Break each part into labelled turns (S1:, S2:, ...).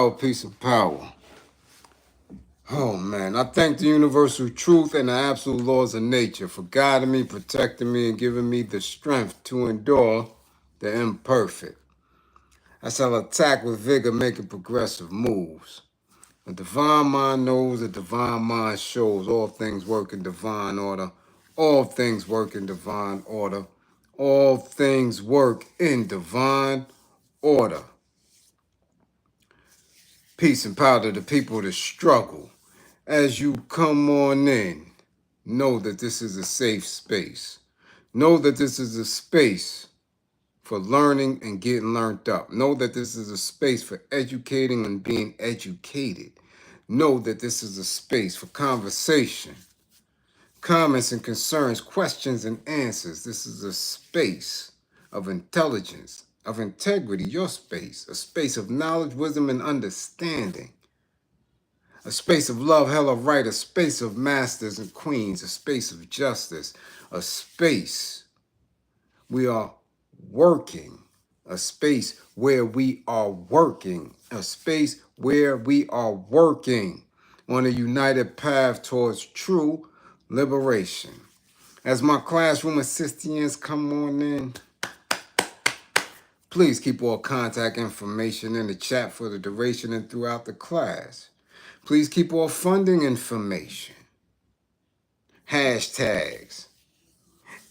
S1: Oh, peace and power. Oh man, I thank the universal truth and the absolute laws of nature for guiding me, protecting me, and giving me the strength to endure the imperfect. I shall attack with vigor, making progressive moves. A divine mind knows, a divine mind shows. All things work in divine order. All things work in divine order. All things work in divine order. Peace and power to the people that struggle. As you come on in, know that this is a safe space. Know that this is a space for learning and getting learned up. Know that this is a space for educating and being educated. Know that this is a space for conversation, comments and concerns, questions and answers. This is a space of intelligence, of integrity, your space, a space of knowledge, wisdom, and understanding. A space of love, hella right, a space of masters and queens, a space of justice, a space we are working, a space where we are working, a space where we are working on a united path towards true liberation. As my classroom assistants come on in, please keep all contact information in the chat for the duration and throughout the class. Please keep all funding information, hashtags,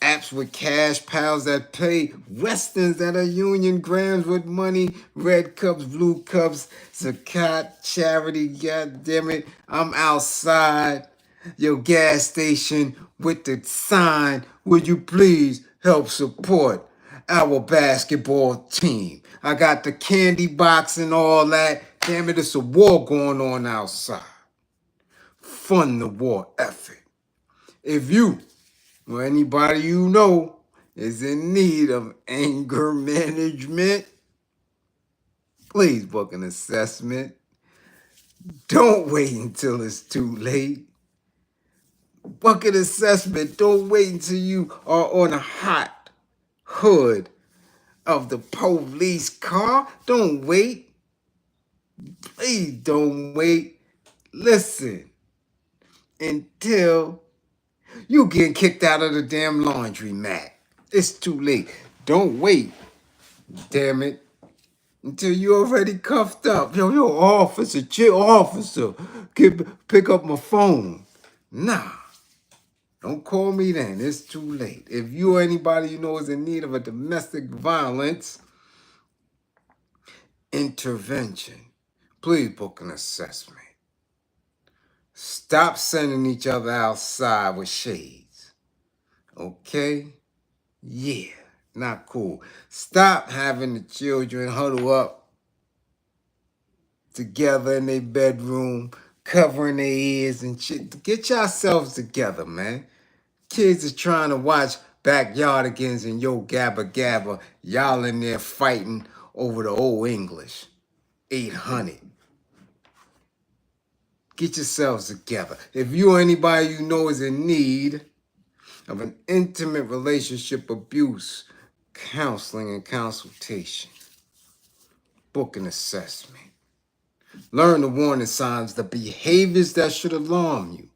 S1: apps with cash, pals that pay, westerns that are union, grams with money, red cups, blue cups, zakat, charity, goddammit. I'm outside your gas station with the sign. Would you please help support our basketball team? I got the candy box and all that. Damn it, it's a war going on outside. Fund the war effort. If you or anybody you know is in need of anger management, please book an assessment. Don't wait until it's too late. Book an assessment. Don't wait until you are on a hot hood of the police car. Don't wait. Please don't wait. Listen until you get kicked out of the damn laundromat. It's too late. Don't wait, damn it, until you already cuffed up. Yo, officer, chill, officer, pick up my phone. Nah, don't call me then. It's too late. If you or anybody you know is in need of a domestic violence intervention, please book an assessment. Stop sending each other outside with shades. Okay? Yeah, not cool. Stop having the children huddle up together in their bedroom, covering their ears and shit. Get yourselves together, man. Kids are trying to watch Backyardigans and Yo Gabba Gabba. Y'all in there fighting over the old English. 800. Get yourselves together. If you or anybody you know is in need of an intimate relationship abuse, counseling and consultation, book an assessment. Learn the warning signs, the behaviors that should alarm you,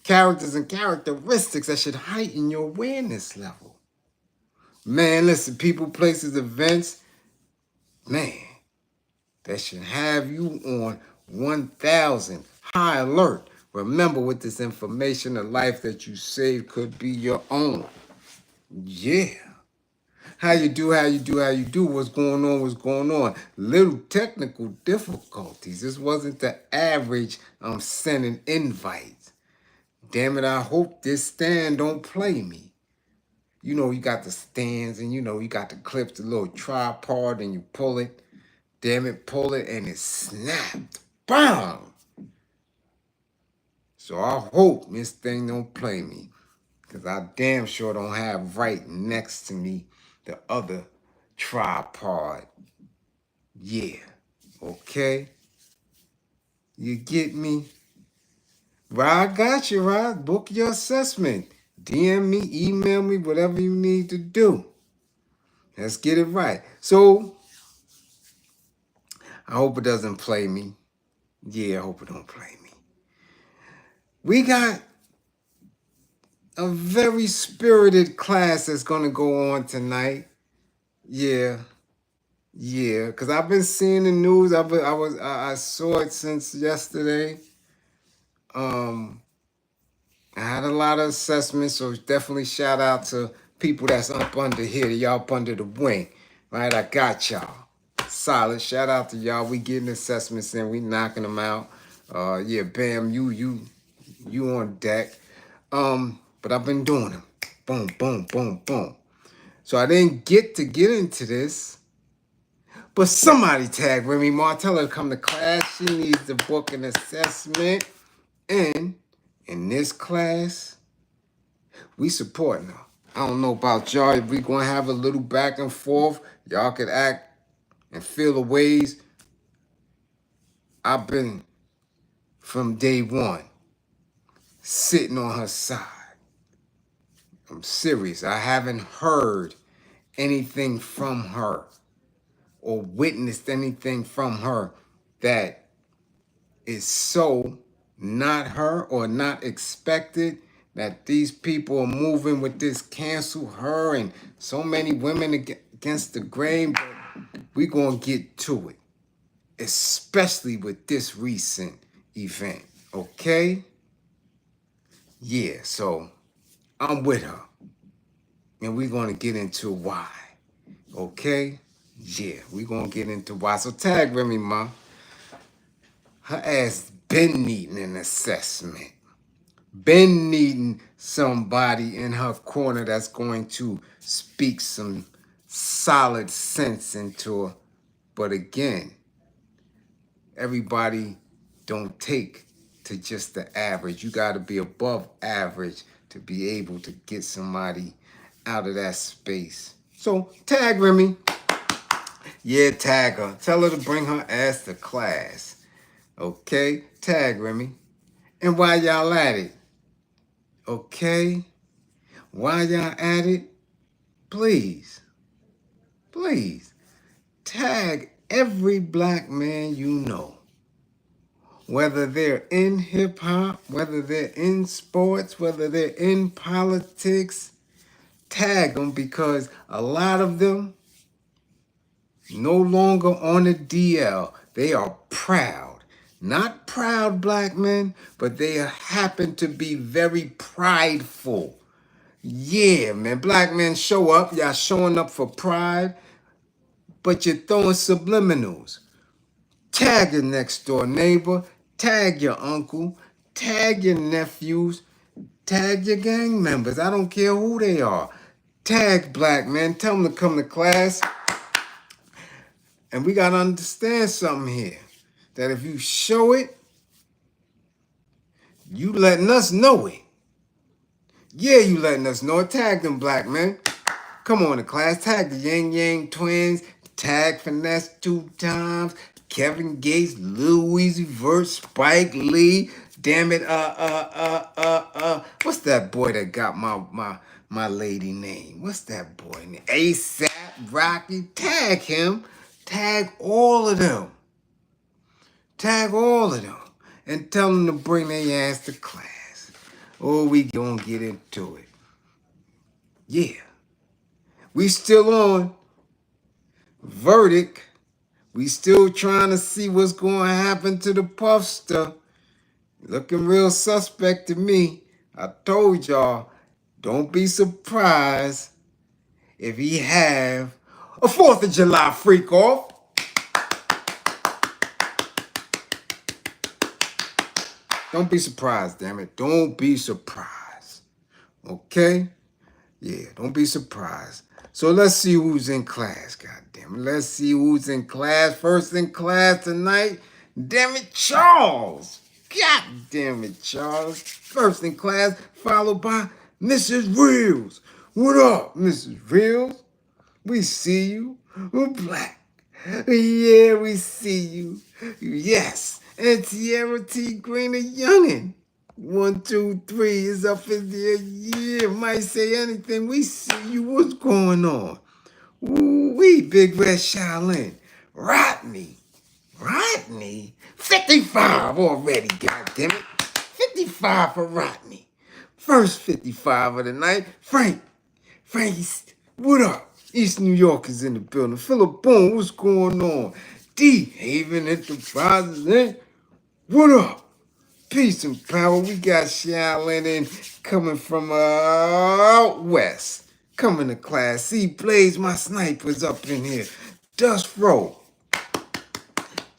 S1: characters and characteristics that should heighten your awareness level. Man, listen, people, places, events, man, that should have you on 1,000 high alert. Remember, with this information, the life that you save could be your own. Yeah. How you do, what's going on. Little technical difficulties. This wasn't the average sending invites. Damn it, I hope this stand don't play me. You know, you got the stands and you know, you got the clips, the little tripod and you pull it. Damn it, pull it and it snapped. Bam! So I hope this thing don't play me. Because I damn sure don't have right next to me the other tripod. Yeah. Okay? You get me? Right, I got you, right? Book your assessment. DM me, email me, whatever you need to do. Let's get it right. So, I hope it doesn't play me. Yeah, I hope it don't play me. We got a very spirited class that's going to go on tonight. Yeah, yeah, because I've been seeing the news. I saw it since yesterday. Um, I had a lot of assessments, so definitely shout out to people that's up under here, y'all up under the wing. Right, I got y'all. Solid. Shout out to y'all. We getting assessments in, we knocking them out. Yeah, bam, you on deck. But I've been doing them. Boom, boom, boom, boom. So I didn't get into this, but somebody tag Remy Ma. Tell her to come to class. She needs to book an assessment. And in this class, we supporting her. I don't know about y'all. If we gonna have a little back and forth, y'all could act and feel the ways I've been from day one, sitting on her side. I'm serious. I haven't heard anything from her or witnessed anything from her that is so not her or not expected, that these people are moving with this cancel her and so many women against the grain. But we gonna get to it, especially with this recent event. Okay? Yeah, so I'm with her, and we're gonna get into why. Okay? Yeah, we're gonna get into why. So tag Remy Ma. Her ass been needing an assessment. Been needing somebody in her corner that's going to speak some solid sense into her. But again, everybody don't take to just the average. You got to be above average to be able to get somebody out of that space. So tag Remy. Yeah, tag her. Tell her to bring her ass to class. Okay? Tag Remy. And while y'all at it, okay? While y'all at it, please, tag every black man you know. Whether they're in hip-hop, whether they're in sports, whether they're in politics, tag them, because a lot of them no longer on the DL. They are proud. Not proud black men, but they happen to be very prideful. Yeah, man. Black men show up. Y'all showing up for pride, but you're throwing subliminals. Tag your next door neighbor. Tag your uncle. Tag your nephews. Tag your gang members. I don't care who they are. Tag black men. Tell them to come to class. And we got to understand something here. That if you show it, you letting us know it. Yeah, you letting us know it. Tag them black men. Come on to class. Tag the Yang Yang twins. Tag Finesse 2 times. Kevin Gates, Lil Weezy Vert, Spike Lee. Damn it. What's that boy that got my lady name? What's that boy name? ASAP Rocky. Tag him. Tag all of them. Tag all of them. And tell them to bring their ass to class. Oh, we gonna get into it. Yeah. We still on verdict. We still trying to see what's going to happen to the Puffster. Looking real suspect to me. I told y'all, don't be surprised if he have a 4th of July freak off. Don't be surprised, damn it. Don't be surprised. Okay? Yeah, don't be surprised. So let's see who's in class, goddamn it. Let's see who's in class. First in class tonight, damn it, Charles. God damn it, Charles. First in class, followed by Mrs. Reels. What up, Mrs. Reels? We see you. We're black. Yeah, we see you. Yes. And Tierra T. Green, a youngin'. 1, 2, 3 is up in there. Yeah, might say anything. We see you. What's going on? Ooh, we Big Red Shaolin. Rodney. Rodney? 55 already, goddammit. 55 for Rodney. First 55 of the night. Frank, what up? East New York is in the building. Philip Boone, what's going on? D Haven Enterprises, eh? What up? Peace and power. We got Shaolin coming from out west. Coming to class. See, Blaze, my sniper's up in here. Dust Roll.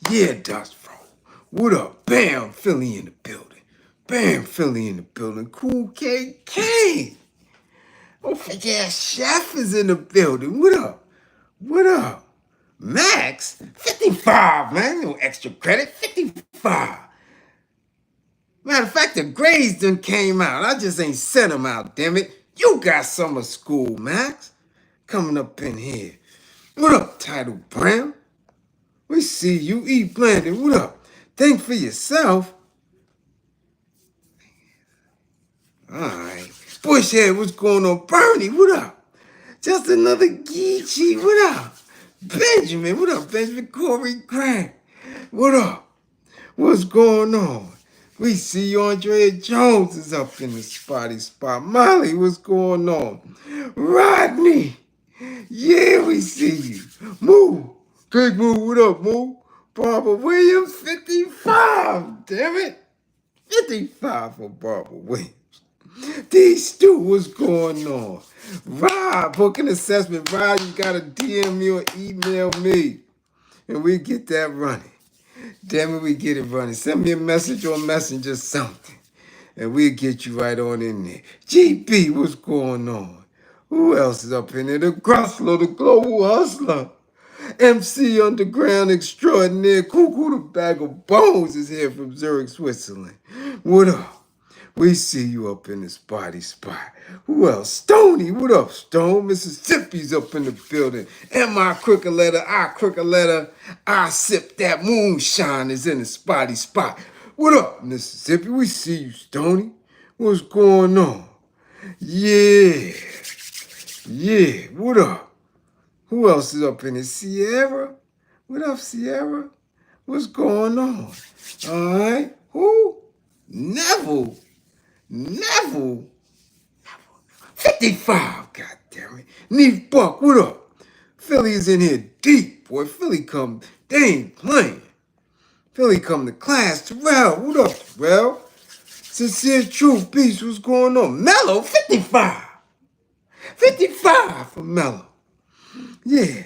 S1: Yeah, Dust Roll. What up? Bam, Philly in the building. Bam, Philly in the building. Cool KK. Oh, yeah, Chef is in the building. What up? What up? Max? 55, man. No extra credit. 55. Matter of fact, the grades done came out. I just ain't sent them out, damn it. You got summer school, Max. Coming up in here. What up, Title Brown? We see you. E. Blandon, what up? Think for yourself. All right. Bushhead, what's going on? Bernie, what up? Just another Geechee, what up? Benjamin, what up, Benjamin? Corey Grant, what up? What's going on? We see Andrea Jones is up in the spotty spot. Molly, what's going on? Rodney, yeah, we see you. Moo, Big Moo, what up, Moo? Barbara Williams, 55, damn it. 55 for Barbara Williams. D Stu, what's going on? Rob, booking assessment. Rob, you gotta DM me or email me, and we get that running. Damn it, we get it running. Send me a message or messenger something, and we'll get you right on in there. GB, what's going on? Who else is up in there? The Grussler, the Global Hustler. MC Underground Extraordinaire. Cuckoo, the Bag of Bones is here from Zurich, Switzerland. What up? We see you up in this body spot. Who else? Stoney, what up, Stone? Mississippi's up in the building. And my crooked letter, I sip that moonshine is in the spotty spot. What up, Mississippi? We see you, Stoney. What's going on? Yeah. Yeah, what up? Who else is up in it? Sierra? What up, Sierra? What's going on? All right. Who? Neville. 55, goddammit. Neef Buck, what up? Philly's in here deep, boy. Philly come, they ain't playing. Philly come to class. Terrell, what up, Terrell? Sincere Truth, Beast, what's going on? Mello, 55. 55 for Mello. Yeah,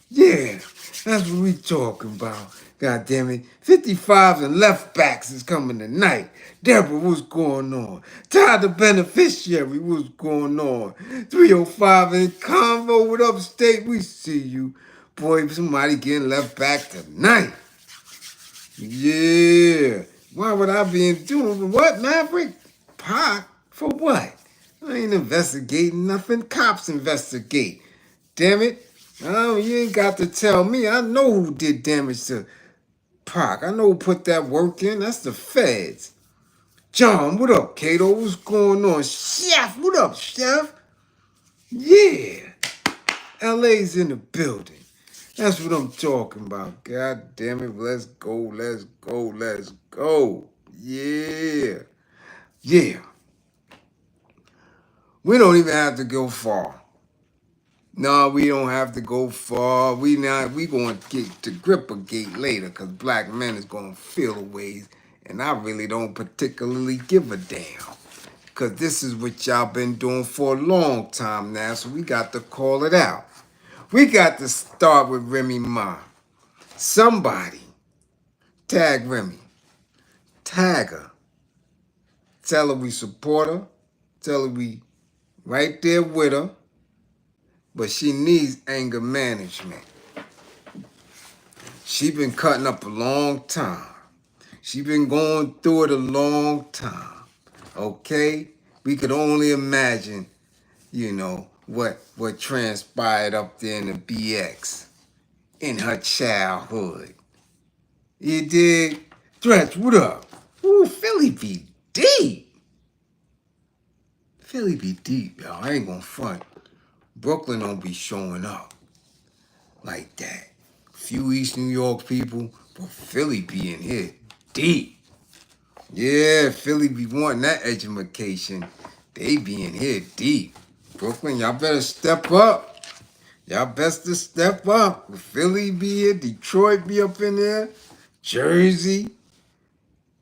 S1: that's what we talking about. God damn it. 55s and left backs is coming tonight. Deborah, what's going on? Todd the Beneficiary, what's going on? 305 in Convo with Upstate, we see you. Boy, somebody getting left back tonight. Yeah. Why would I be doing what, Maverick? Pot? For what? I ain't investigating nothing. Cops investigate. Damn it. Oh, you ain't got to tell me. I know who did damage to Pac. I know who put that work in. That's the feds. John, what up, Kato? What's going on? Chef, what up, Chef? Yeah. LA's in the building. That's what I'm talking about. God damn it. Let's go. Yeah. We don't even have to go far. No, we don't have to go far. We going to get to Gripper Gate later because Blackmen is going to feel the ways. And I really don't particularly give a damn. Because this is what y'all been doing for a long time now. So we got to call it out. We got to start with Remy Ma. Somebody tag Remy. Tag her. Tell her we support her. Tell her we right there with her. But she needs anger management. She been cutting up a long time. She been going through it a long time. Okay? We could only imagine, what transpired up there in the BX in her childhood. You dig? Stretch, what up? Ooh, Philly be deep. Philly be deep, y'all. I ain't gonna front. Brooklyn don't be showing up like that. Few East New York people, But Philly be in here deep. Yeah, Philly be wanting that education. They be in here deep. Brooklyn, y'all better step up. Y'all best to step up. Philly be here, Detroit be up in there, Jersey.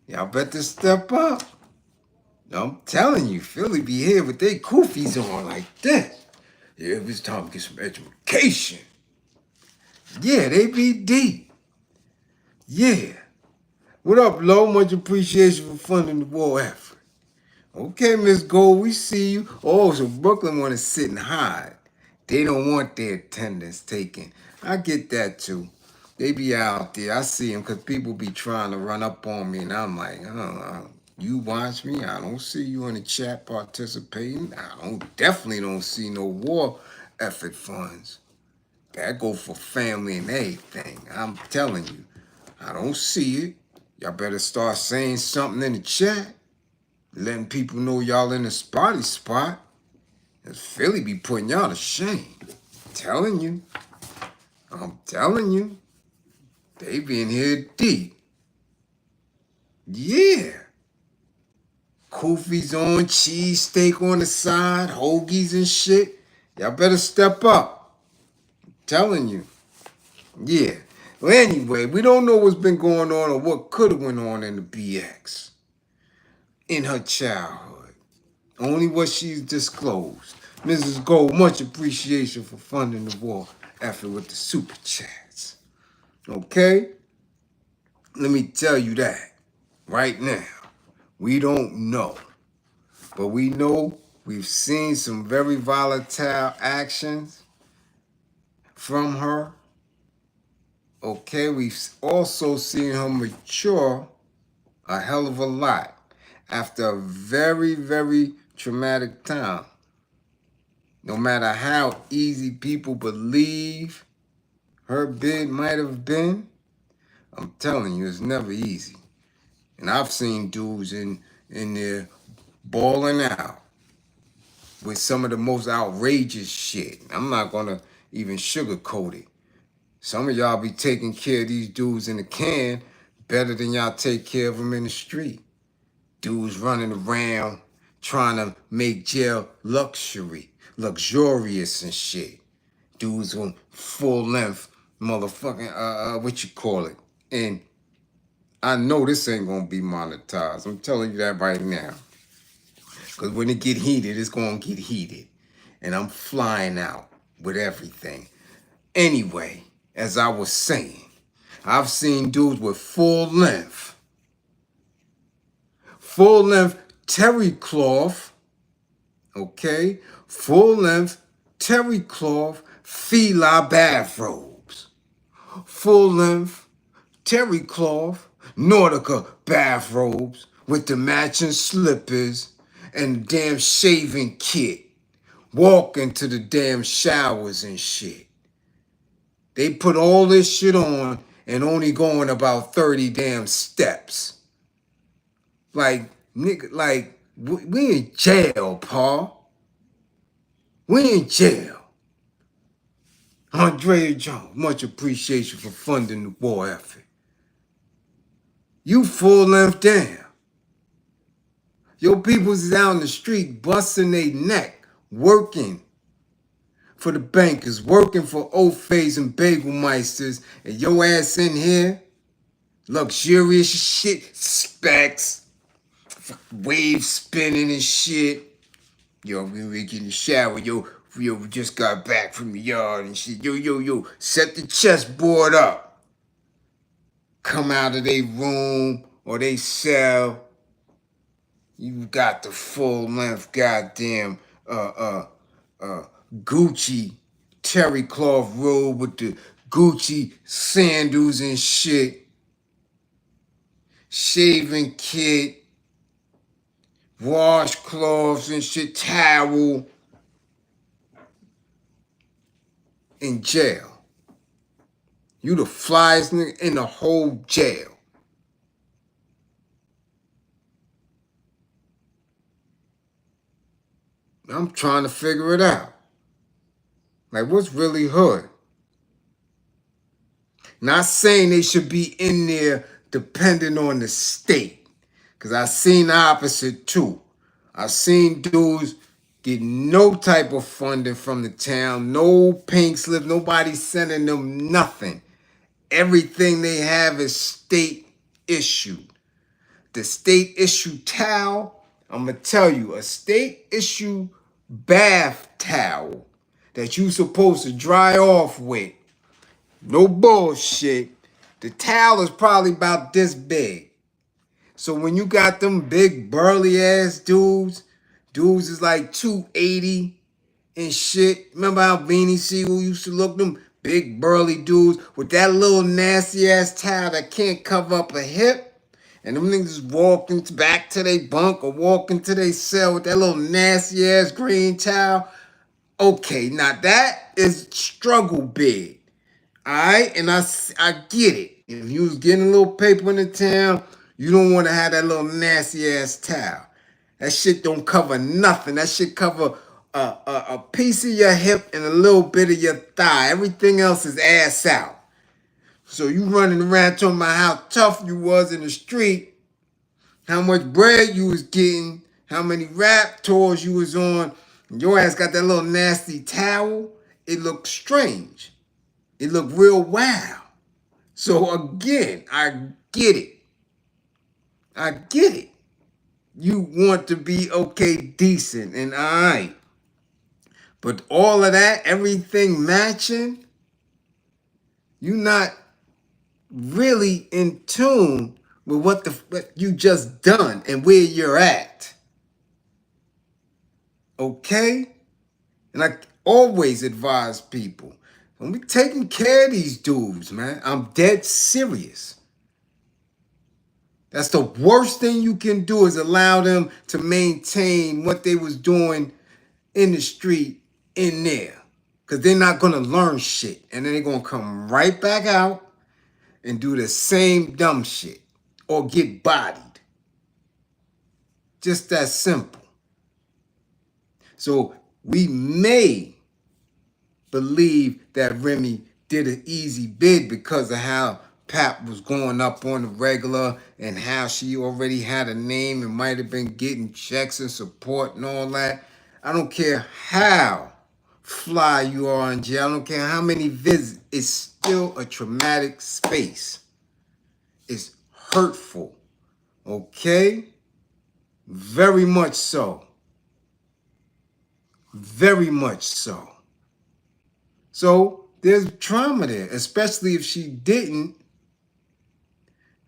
S1: Y'all better step up. I'm telling you, Philly be here with they koofies on like that. Yeah, it's time to get some education. Yeah, they be deep. Yeah. What up, Lo? Much appreciation for funding the war effort. Okay, Miss Gold, we see you. Oh, so Brooklyn want to sit and hide. They don't want their attendance taken. I get that too. They be out there. I see them because people be trying to run up on me, and I'm like, you watch me. I don't see you in the chat participating. Definitely don't see no war effort funds. That go for family and everything. I'm telling you, I don't see it. Y'all better start saying something in the chat, letting people know y'all in the spotty spot. Cause Philly be putting y'all to shame. I'm telling you, they be in here deep. Yeah. Koofies on, cheesesteak on the side, hoagies and shit. Y'all better step up. Telling you. Yeah. Well, anyway, we don't know what's been going on or what could have went on in the BX in her childhood. Only what she's disclosed. Mrs. Gold, much appreciation for funding the war effort with the super chats. Okay? Let me tell you that right now. We don't know. But we know we've seen some very volatile actions from her. Okay, we've also seen her mature a hell of a lot after a very, very traumatic time. No matter how easy people believe her bid might have been, I'm telling you, it's never easy. And I've seen dudes in there balling out with some of the most outrageous shit. I'm not gonna even sugarcoat it. Some of y'all be taking care of these dudes in the can better than y'all take care of them in the street. Dudes running around trying to make jail luxurious and shit. Dudes on full length motherfucking, what you call it. And I know this ain't gonna be monetized. I'm telling you that right now. Because when it get heated, it's gonna get heated. And I'm flying out with everything. Anyway, as I was saying, I've seen dudes with full length terry cloth, okay? Full length terry cloth Fila bathrobes. Full length terry cloth Nautica bathrobes with the matching slippers and the damn shaving kit. Walking to the damn showers and shit. They put all this shit on and only going about 30 damn steps. Like, nigga, like, we in jail, Paul. We in jail. Andrea Jones, much appreciation for funding the war effort. You full length down. Your people's down the street busting their neck, working for the bankers, working for Ofays and Bagelmeisters, and your ass in here, luxurious shit, specs, wave spinning and shit. Yo, we get in the shower, yo, we just got back from the yard and shit. Yo, set the chessboard up. Come out of their room or they cell. You got the full length goddamn Gucci terry cloth robe with the Gucci sandals and shit. Shaving kit. Washcloths and shit. Towel. In jail. You the flyest nigga in the whole jail. I'm trying to figure it out. Like, what's really hood? Not saying they should be in there depending on the state. Because I've seen the opposite too. I've seen dudes get no type of funding from the town, no pink slip, nobody sending them nothing. Everything they have is state issued. The state issued towel, I'm going to tell you, a state issued bath towel that you supposed to dry off with. No bullshit. The towel is probably about this big. So when you got them big burly ass dudes is like 280 and shit. Remember how Beanie Siegel used to look? Them big burly dudes with that little nasty ass towel that can't cover up a hip. And them niggas walking back to their bunk or walking to their cell with that little nasty ass green towel. Okay, now that is struggle big. Alright? And I get it. If you was getting a little paper in the town, you don't want to have that little nasty ass towel. That shit don't cover nothing. That shit cover a piece of your hip and a little bit of your thigh. Everything else is ass out. So you running around talking about how tough you was in the street, how much bread you was getting, how many rap tours you was on, and your ass got that little nasty towel. It looked strange. It looked real wild. So again, I get it. I get it. You want to be okay, decent, and all right. But all of that, everything matching, you're not really in tune with what you just done and where you're at. Okay? And I always advise people, don't be taking care of these dudes, man. I'm dead serious. That's the worst thing you can do is allow them to maintain what they was doing in the street in there. Because they're not going to learn shit. And then they're going to come right back out and do the same dumb shit or get bodied. Just that simple. So we may believe that Remy did an easy bid because of how Pap was going up on the regular and how she already had a name and might have been getting checks and support and all that. I don't care how fly you are in jail. I don't care how many visits. It's still a traumatic space. It's hurtful. Okay? Very much so. Very much so. So there's trauma there, especially if she didn't,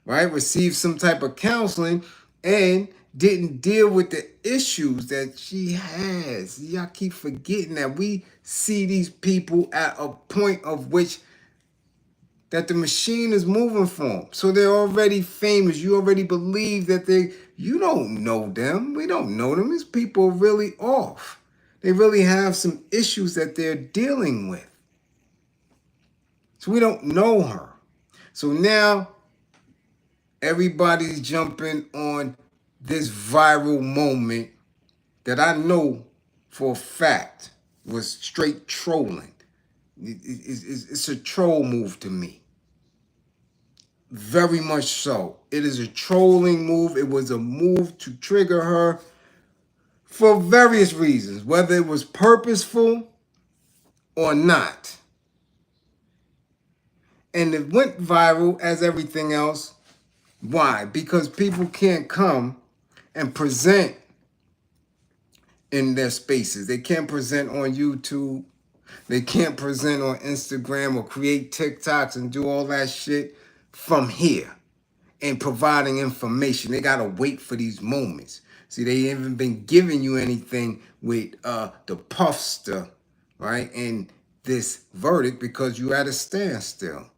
S1: right, receive some type of counseling and didn't deal with the issues that she has. Y'all keep forgetting that we see these people at a point of which that the machine is moving for them. So they're already famous. You already believe that you don't know them. We don't know them. These people are really off. They really have some issues that they're dealing with. So we don't know her. So now everybody's jumping on this viral moment that I know for a fact was straight trolling. It's a troll move to me. Very much so. It is a trolling move. It was a move to trigger her for various reasons, whether it was purposeful or not. And it went viral as everything else. Why? Because people can't come and present in their spaces. They can't present on YouTube. They can't present on Instagram or create TikToks and do all that shit from here and providing information. They got to wait for these moments. See, they haven't been giving you anything with the Puffster, right? And this verdict because you at a standstill.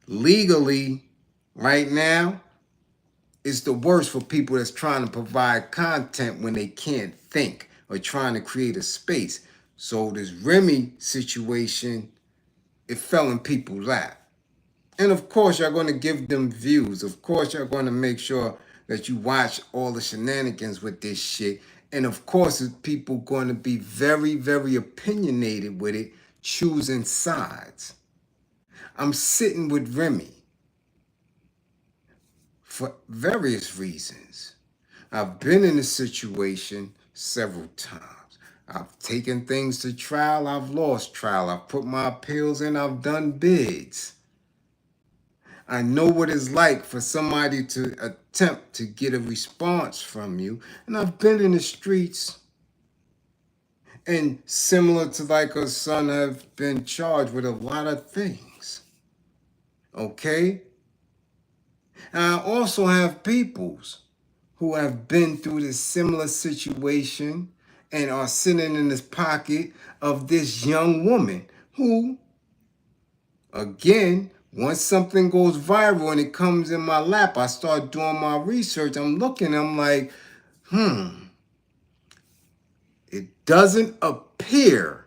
S1: Legally, right now, it's the worst for people that's trying to provide content when they can't think or trying to create a space. So this Remy situation, it fell in people's lap. And of course, you're going to give them views. Of course, you're going to make sure that you watch all the shenanigans with this shit. And of course, people going to be very, very opinionated with it, choosing sides. I'm sitting with Remy for various reasons. I've been in a situation several times. I've taken things to trial, I've lost trial, I've put my appeals in, I've done bids. I know what it's like for somebody to attempt to get a response from you. And I've been in the streets, and similar to like her son, have been charged with a lot of things. Okay? And I also have peoples who have been through this similar situation and are sitting in this pocket of this young woman who, again, once something goes viral and it comes in my lap, I start doing my research. I'm looking, I'm like, it doesn't appear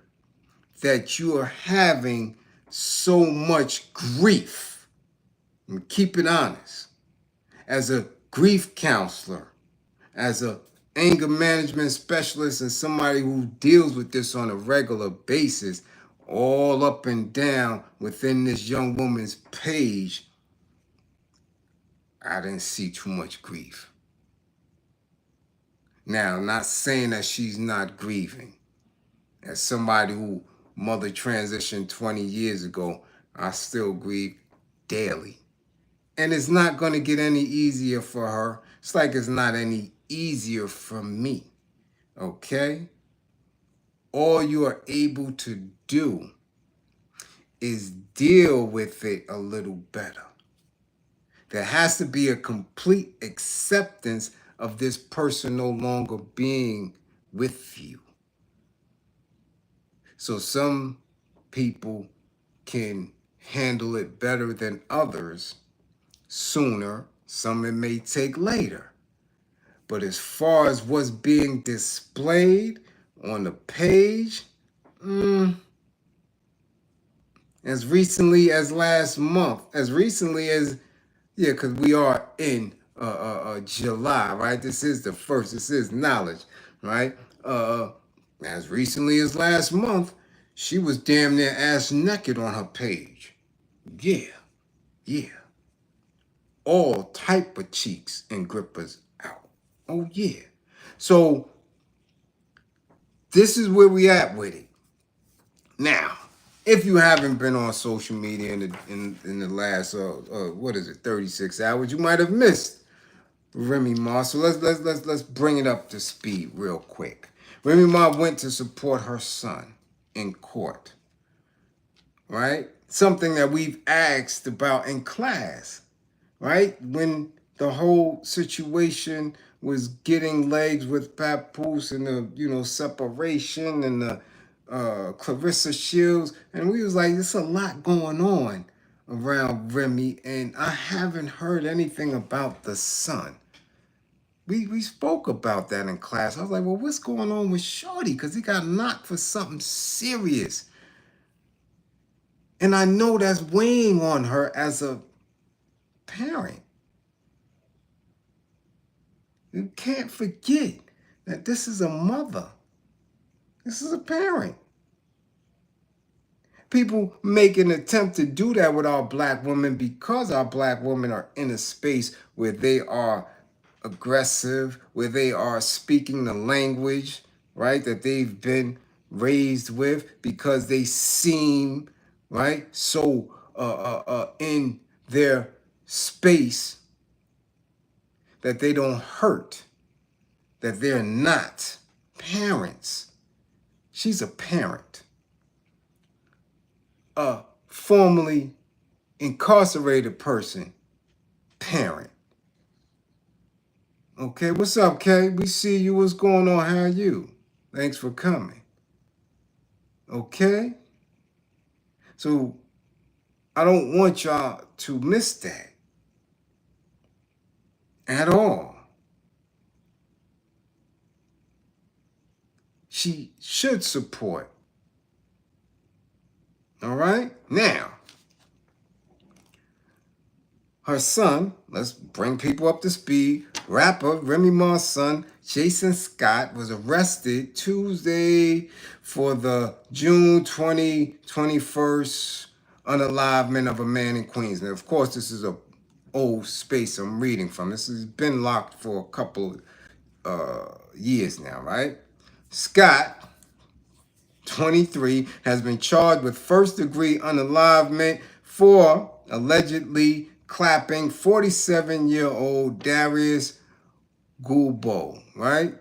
S1: that you are having so much grief. And keep it honest. As a grief counselor, as a anger management specialist, and somebody who deals with this on a regular basis, all up and down within this young woman's page, I didn't see too much grief. Now, I'm not saying that she's not grieving. As somebody who mother transitioned 20 years ago, I still grieve daily. And it's not going to get any easier for her. It's like it's not any easier for me. Okay? All you are able to do is deal with it a little better. There has to be a complete acceptance of this person no longer being with you. So some people can handle it better than others sooner. Some it may take later. But as far as what's being displayed on the page, as recently as last month, as recently as, because we are in July, right? This is the first. This is knowledge, right? As recently as last month, she was damn near ass naked on her page. Yeah. All type of cheeks and grippers out. Oh, yeah. So this is where we at with it. Now, if you haven't been on social media in the last 36 hours, you might have missed Remy Ma. So let's bring it up to speed real quick. Remy Ma went to support her son in court, right? Something that we've asked about in class, right? When the whole situation was getting legs with Papoose and the separation and the Clarissa Shields, and we was like, there's a lot going on around Remy, and I haven't heard anything about the son. We spoke about that in class. I was like, well, what's going on with Shorty? Because he got knocked for something serious. And I know that's weighing on her as a parent. You can't forget that this is a mother. This is a parent. People make an attempt to do that with our black women because our black women are in a space where they are aggressive, where they are speaking the language, right, that they've been raised with, because they seem, right, so in their space that they don't hurt, that they're not parents. She's a parent. A formerly incarcerated person, parent. Okay, what's up, Kay? We see you. What's going on? How are you? Thanks for coming. Okay? So, I don't want y'all to miss that at all. She should support. All right? Now, her son, let's bring people up to speed. Rapper Remy Ma's son, Jason Scott, was arrested Tuesday for the June 2021 unalivement of a man in Queens. Now, of course, this is a old space I'm reading from. This has been locked for a couple years now, right? Scott, 23, has been charged with first-degree unalivement for allegedly clapping 47-year-old Darius Gulbo, right?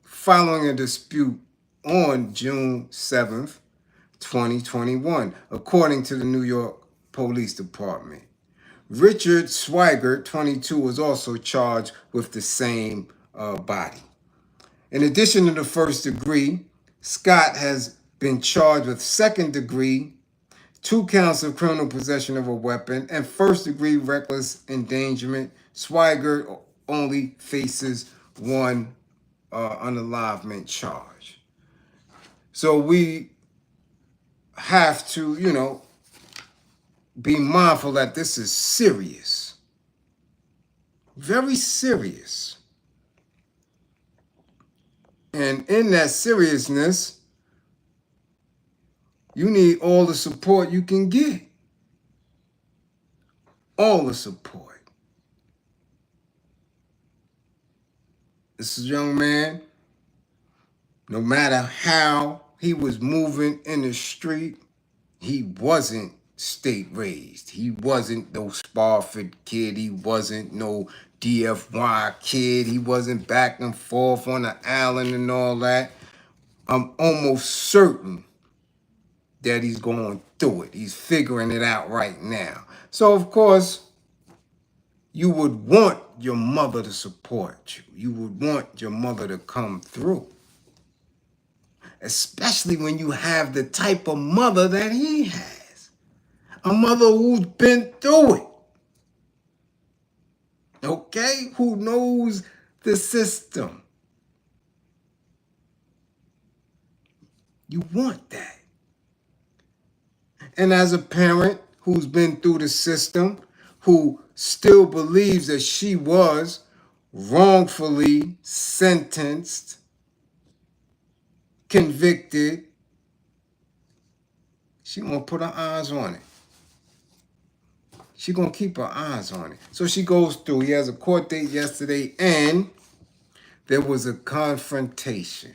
S1: Following a dispute on June 7th, 2021, according to the New York Police Department. Richard Swigert, 22, was also charged with the same body. In addition to the first degree, Scott has been charged with second degree, 2 counts of criminal possession of a weapon, and first degree reckless endangerment. Swigert only faces one unalivement charge. So we have to, be mindful that this is serious. Very serious. And in that seriousness, you need all the support you can get. All the support. This young man, no matter how he was moving in the street, he wasn't state raised. He wasn't no Spofford kid. He wasn't no DFY kid. He wasn't back and forth on the island and all that. I'm almost certain that he's going through it. He's figuring it out right now. So, of course, you would want your mother to support you. You would want your mother to come through. Especially when you have the type of mother that he has. A mother who's been through it. Okay? Who knows the system. You want that. And as a parent who's been through the system, who still believes that she was wrongfully sentenced, convicted, she gonna put her eyes on it. She gonna keep her eyes on it. So she goes through. He has a court date yesterday, and there was a confrontation.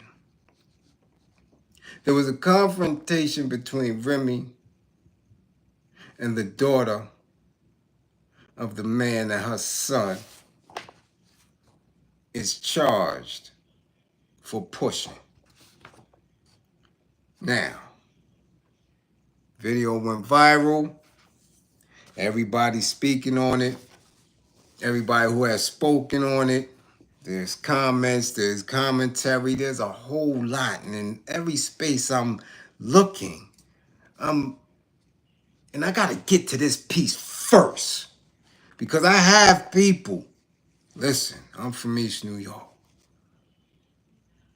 S1: There was a confrontation between Remy and the daughter of the man that her son is charged for pushing. Now, video went viral. Everybody's speaking on it. Everybody who has spoken on it. There's comments, there's commentary, there's a whole lot. And in every space I'm looking, and I got to get to this piece first. Because I have people, listen, I'm from East New York.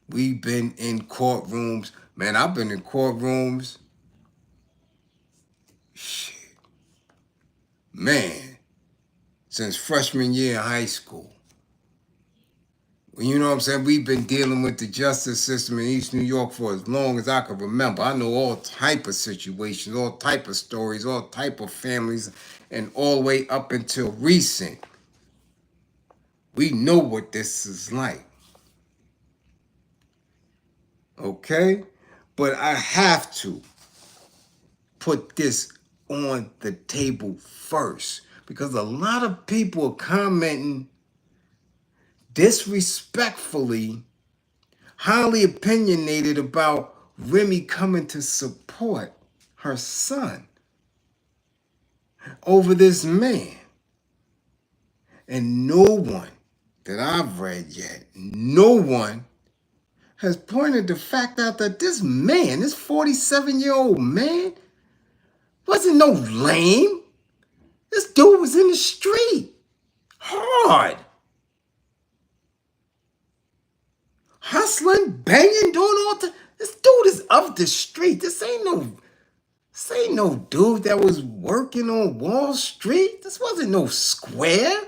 S1: We've been in courtrooms. Man, I've been in courtrooms. Shit. Man, since freshman year in high school. You know what I'm saying? We've been dealing with the justice system in East New York for as long as I can remember. I know all type of situations, all type of stories, all type of families, and all the way up until recent. We know what this is like. Okay? But I have to put this on the table first, because a lot of people are commenting disrespectfully, highly opinionated about Remy coming to support her son over this man. And no one that I've read yet, no one has pointed the fact out that this man, this 47-year-old man, wasn't no lame. This dude was in the street, hard. Hustling, banging, doing all that. This dude is of the street. This ain't no dude that was working on Wall Street. This wasn't no square.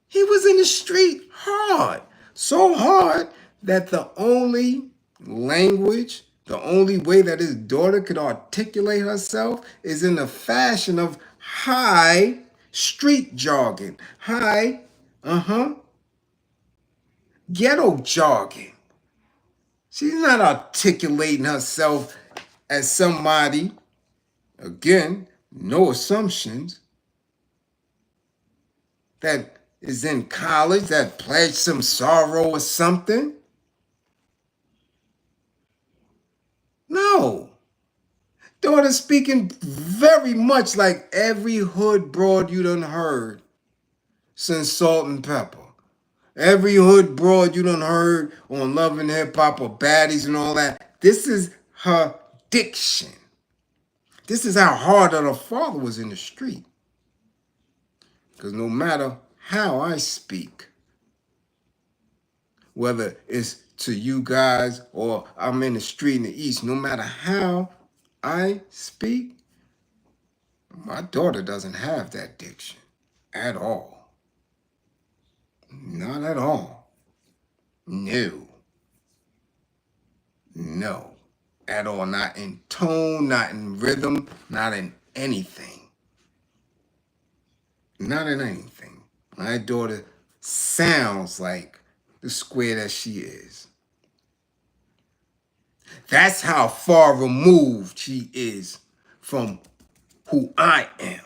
S1: He was in the street hard. So hard that the only language The only way that his daughter could articulate herself is in the fashion of high street jargon, high, ghetto jargon. She's not articulating herself as somebody, again, no assumptions, that is in college, that pledged some sorrow or something. No. Daughter speaking very much like every hood broad you done heard since Salt and Pepper. Every hood broad you done heard on Love and Hip Hop or Baddies and all that. This is her diction. This is how hard that her father was in the street. Because no matter how I speak, whether it's to you guys or I'm in the street in the East, no matter how I speak, my daughter doesn't have that diction at all. Not at all. No. No. At all. Not in tone, not in rhythm, not in anything. Not in anything. My daughter sounds like the square that she is. That's how far removed she is from who I am.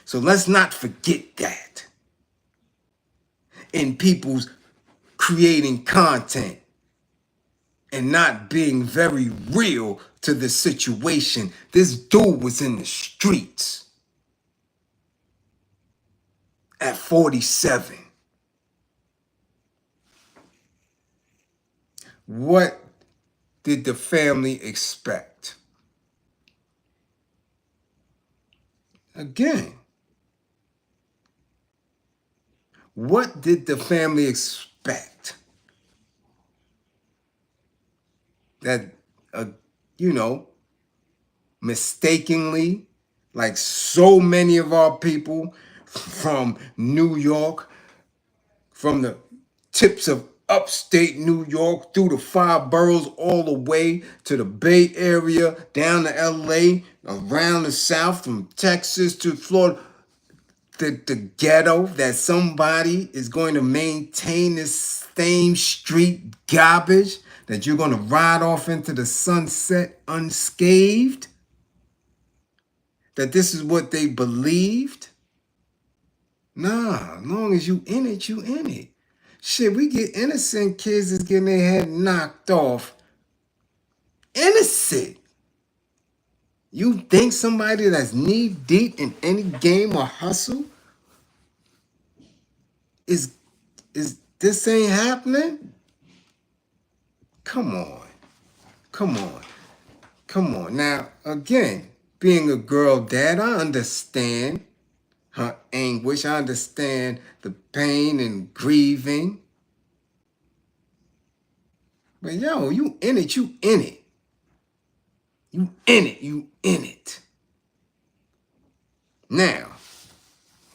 S1: So let's not forget that in people's creating content and not being very real to the situation. This dude was in the streets at 47. What did the family expect? Again, what did the family expect? That, mistakenly, like so many of our people from New York, from the tips of upstate New York through the 5 boroughs all the way to the Bay Area, down to LA, around the South, from Texas to Florida, the ghetto, that somebody is going to maintain this same street garbage, that you're going to ride off into the sunset unscathed, that this is what they believed. Nah, as long as you in it, you in it. Shit, we get innocent kids that's getting their head knocked off. Innocent. You think somebody that's knee deep in any game or hustle is this ain't happening? Come on. Come on. Come on. Now, again, being a girl dad, I understand her anguish. I understand the pain and grieving. But yo, you in it, you in it. You in it, you in it. Now,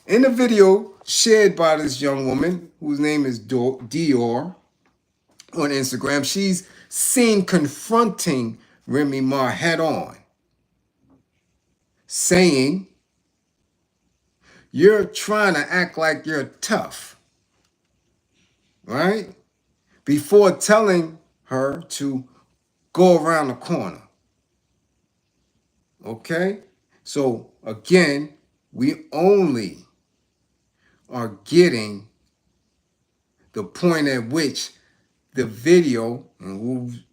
S1: in the video shared by this young woman, whose name is Dior on Instagram, she's seen confronting Remy Ma head on, saying, "You're trying to act like you're tough," right? Before telling her to go around the corner. Okay? So again, we only are getting the point at which the video and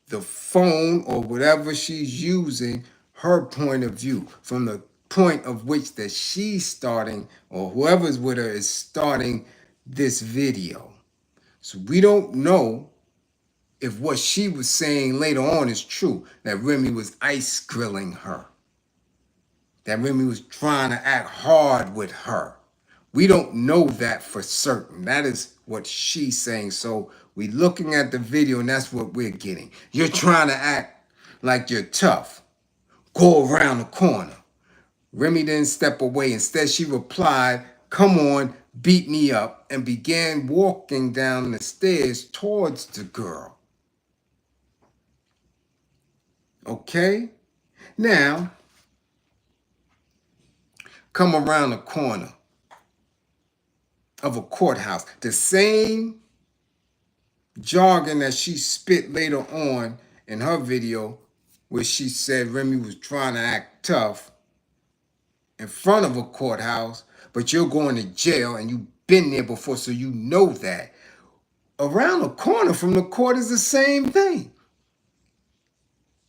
S1: the phone or whatever she's using, her point of view, from the point of which that she's starting, or whoever's with her is starting this video. So we don't know if what she was saying later on is true, that Remy was ice grilling her, that Remy was trying to act hard with her. We don't know that for certain. That is what she's saying. So we're looking at the video and that's what we're getting. You're trying to act like you're tough. Go around the corner. Remy didn't step away. Instead, she replied, "Come on, beat me up," and began walking down the stairs towards the girl. Okay? Now, come around the corner of a courthouse. The same jargon that she spit later on in her video, where she said Remy was trying to act tough in front of a courthouse, but you're going to jail and you've been there before, so you know that. Around the corner from the court is the same thing.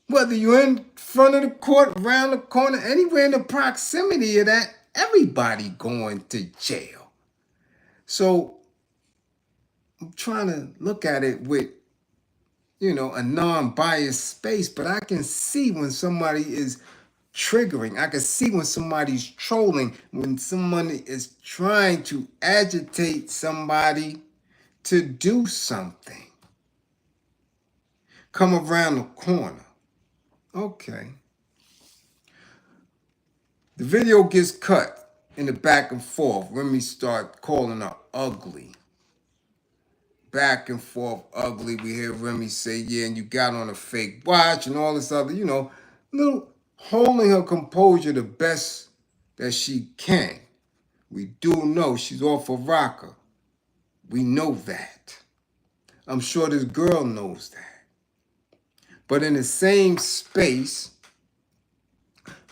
S1: Whether you're in front of the court, around the corner, anywhere in the proximity of that, everybody going to jail. So I'm trying to look at it with, a non-biased space, but I can see when somebody is triggering. I can see when somebody's trolling, when somebody is trying to agitate somebody to do something. Come around the corner. Okay. The video gets cut in the back and forth. Remy start calling her ugly. Back and forth, ugly. We hear Remy say, yeah, and you got on a fake watch and all this other, little holding her composure the best that she can. We do know she's off a rocker. We know that. I'm sure this girl knows that. But in the same space,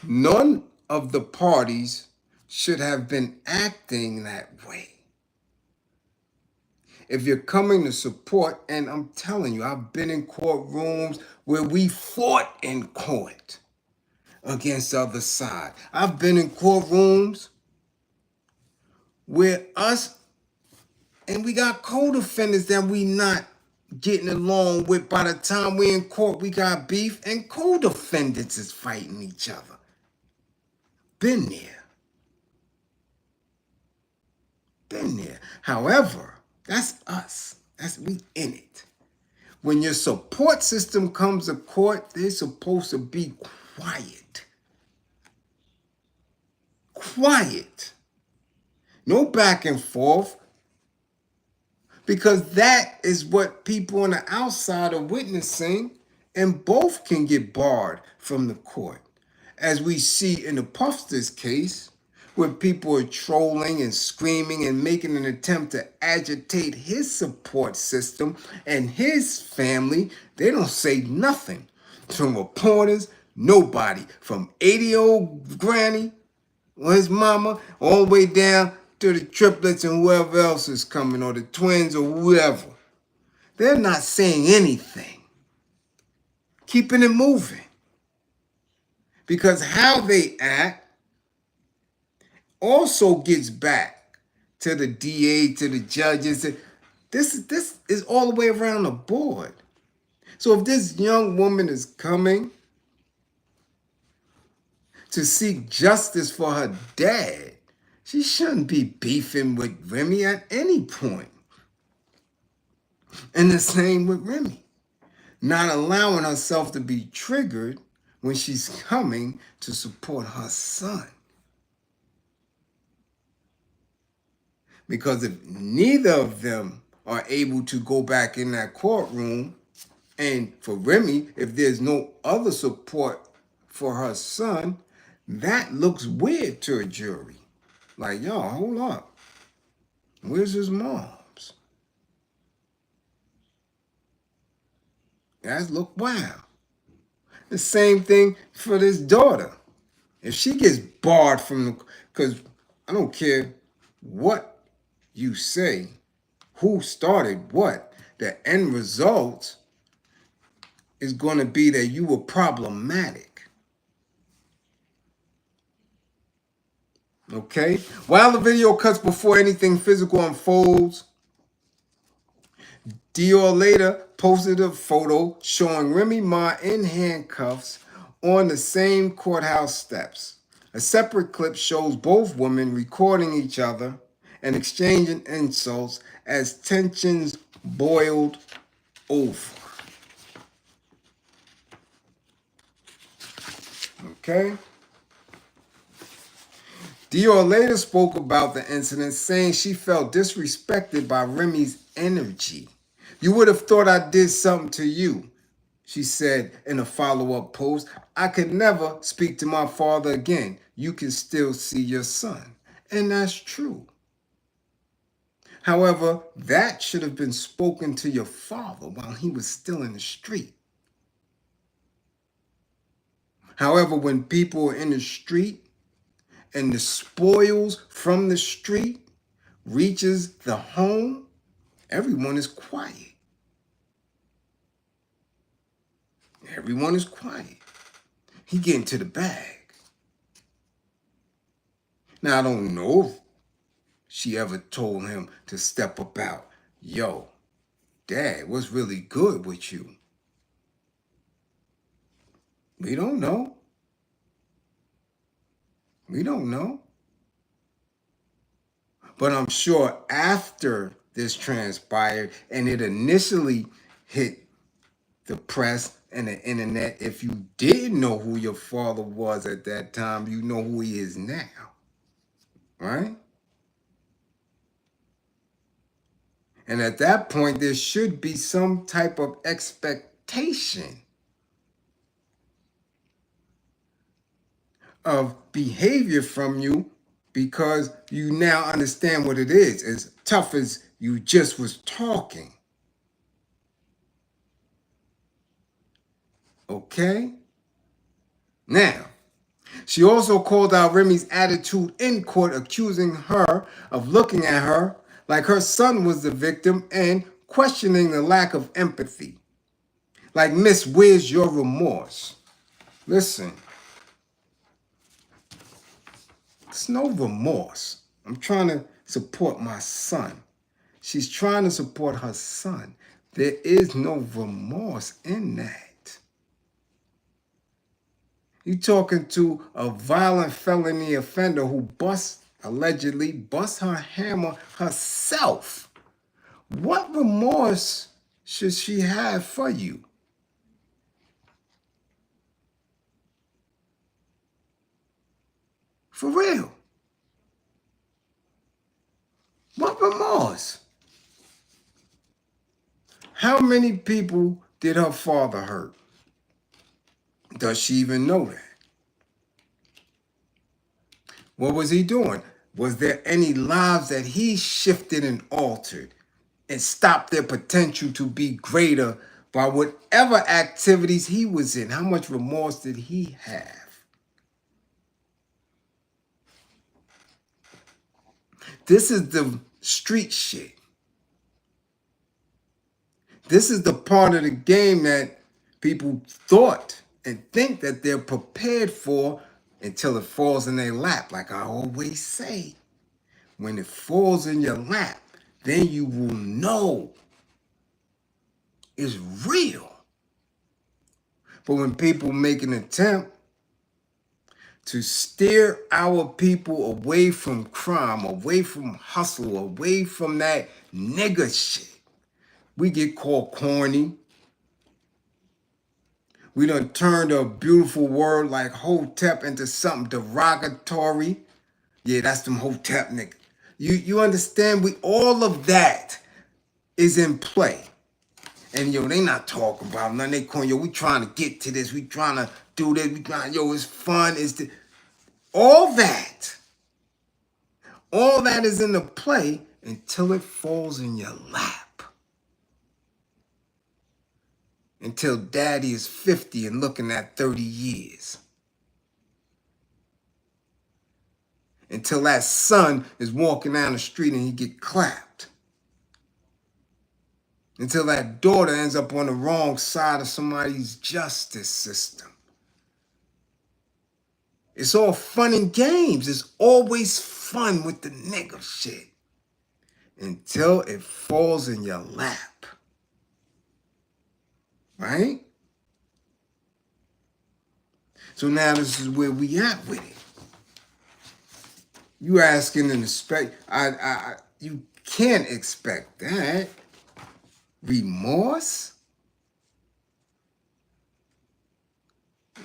S1: none of the parties should have been acting that way. If you're coming to support, and I'm telling you, I've been in courtrooms where we fought in court against the other side. I've been in courtrooms where we got co-defendants that we not getting along with. By the time we're in court, we got beef, and co-defendants is fighting each other. Been there. Been there. However, that's us. That's we in it. When your support system comes to court, they're supposed to be quiet. Quiet. No back and forth. Because that is what people on the outside are witnessing, and both can get barred from the court. As we see in the Puffster's case, where people are trolling and screaming and making an attempt to agitate his support system and his family, they don't say nothing. From reporters, nobody. From 80-year-old granny or his mama, all the way down to the triplets and whoever else is coming, or the twins or whoever. They're not saying anything. Keeping it moving. Because how they act also gets back to the DA, to the judges. This is all the way around the board. So if this young woman is coming to seek justice for her dad, she shouldn't be beefing with Remy at any point. And the same with Remy. Not allowing herself to be triggered when she's coming to support her son. Because if neither of them are able to go back in that courtroom, and for Remy, if there's no other support for her son, that looks weird to a jury. Like, yo, hold up. Where's his mom's? That look wild. The same thing for this daughter. If she gets barred from the, because I don't care what you say, who started what, the end result is going to be that you were problematic. Okay? While the video cuts before anything physical unfolds, Dior later posted a photo showing Remy Ma in handcuffs on the same courthouse steps. A separate clip shows both women recording each other and exchanging insults as tensions boiled over. Okay? Dior later spoke about the incident, saying she felt disrespected by Remy's energy. You would have thought I did something to you, She said in a follow-up post, I could never speak to my father again. You can still see your son. And that's true. However, that should have been spoken to your father while he was still in the street. However, when people are in the street and the spoils from the street reaches the home, everyone is quiet. Everyone is quiet. He getting to the bag. Now, I don't know if she ever told him to step about. Yo, Dad, what's really good with you? We don't know. We don't know. But I'm sure after this transpired and it initially hit the press and the internet, if you didn't know who your father was at that time, you know who he is now, right? And at that point, there should be some type of expectation of behavior from you because you now understand what it is, as tough as you just was talking. Okay? Now, she also called out Remy's attitude in court, accusing her of looking at her like her son was the victim and questioning the lack of empathy. Like, Miss, where's your remorse? Listen, it's no remorse. I'm trying to support my son. She's trying to support her son. There is no remorse in that. You talking to a violent felony offender who allegedly bust her hammer herself. What remorse should she have for you? For real. What remorse? How many people did her father hurt? Does she even know that? What was he doing? Was there any lives that he shifted and altered and stopped their potential to be greater by whatever activities he was in? How much remorse did he have? This is the street shit. This is the part of the game that people thought and think that they're prepared for until it falls in their lap. Like I always say, when it falls in your lap, then you will know it's real. But when people make an attempt to steer our people away from crime, away from hustle, away from that nigga shit, we get called corny. We done turned a beautiful word like hotep into something derogatory. Yeah, that's them hotep niggas. You understand? All of that is in play. And yo, they not talking about nothing. They calling, yo, we trying to get to this. We trying to do this. We trying, yo, it's fun. All that is in the play until it falls in your lap. Until daddy is 50 and looking at 30 years. Until that son is walking down the street and he get clapped. Until that daughter ends up on the wrong side of somebody's justice system. It's all fun and games. It's always fun with the nigga shit. Until it falls in your lap. Right? So now this is where we at with it. You asking and expect, you can't expect that. Remorse?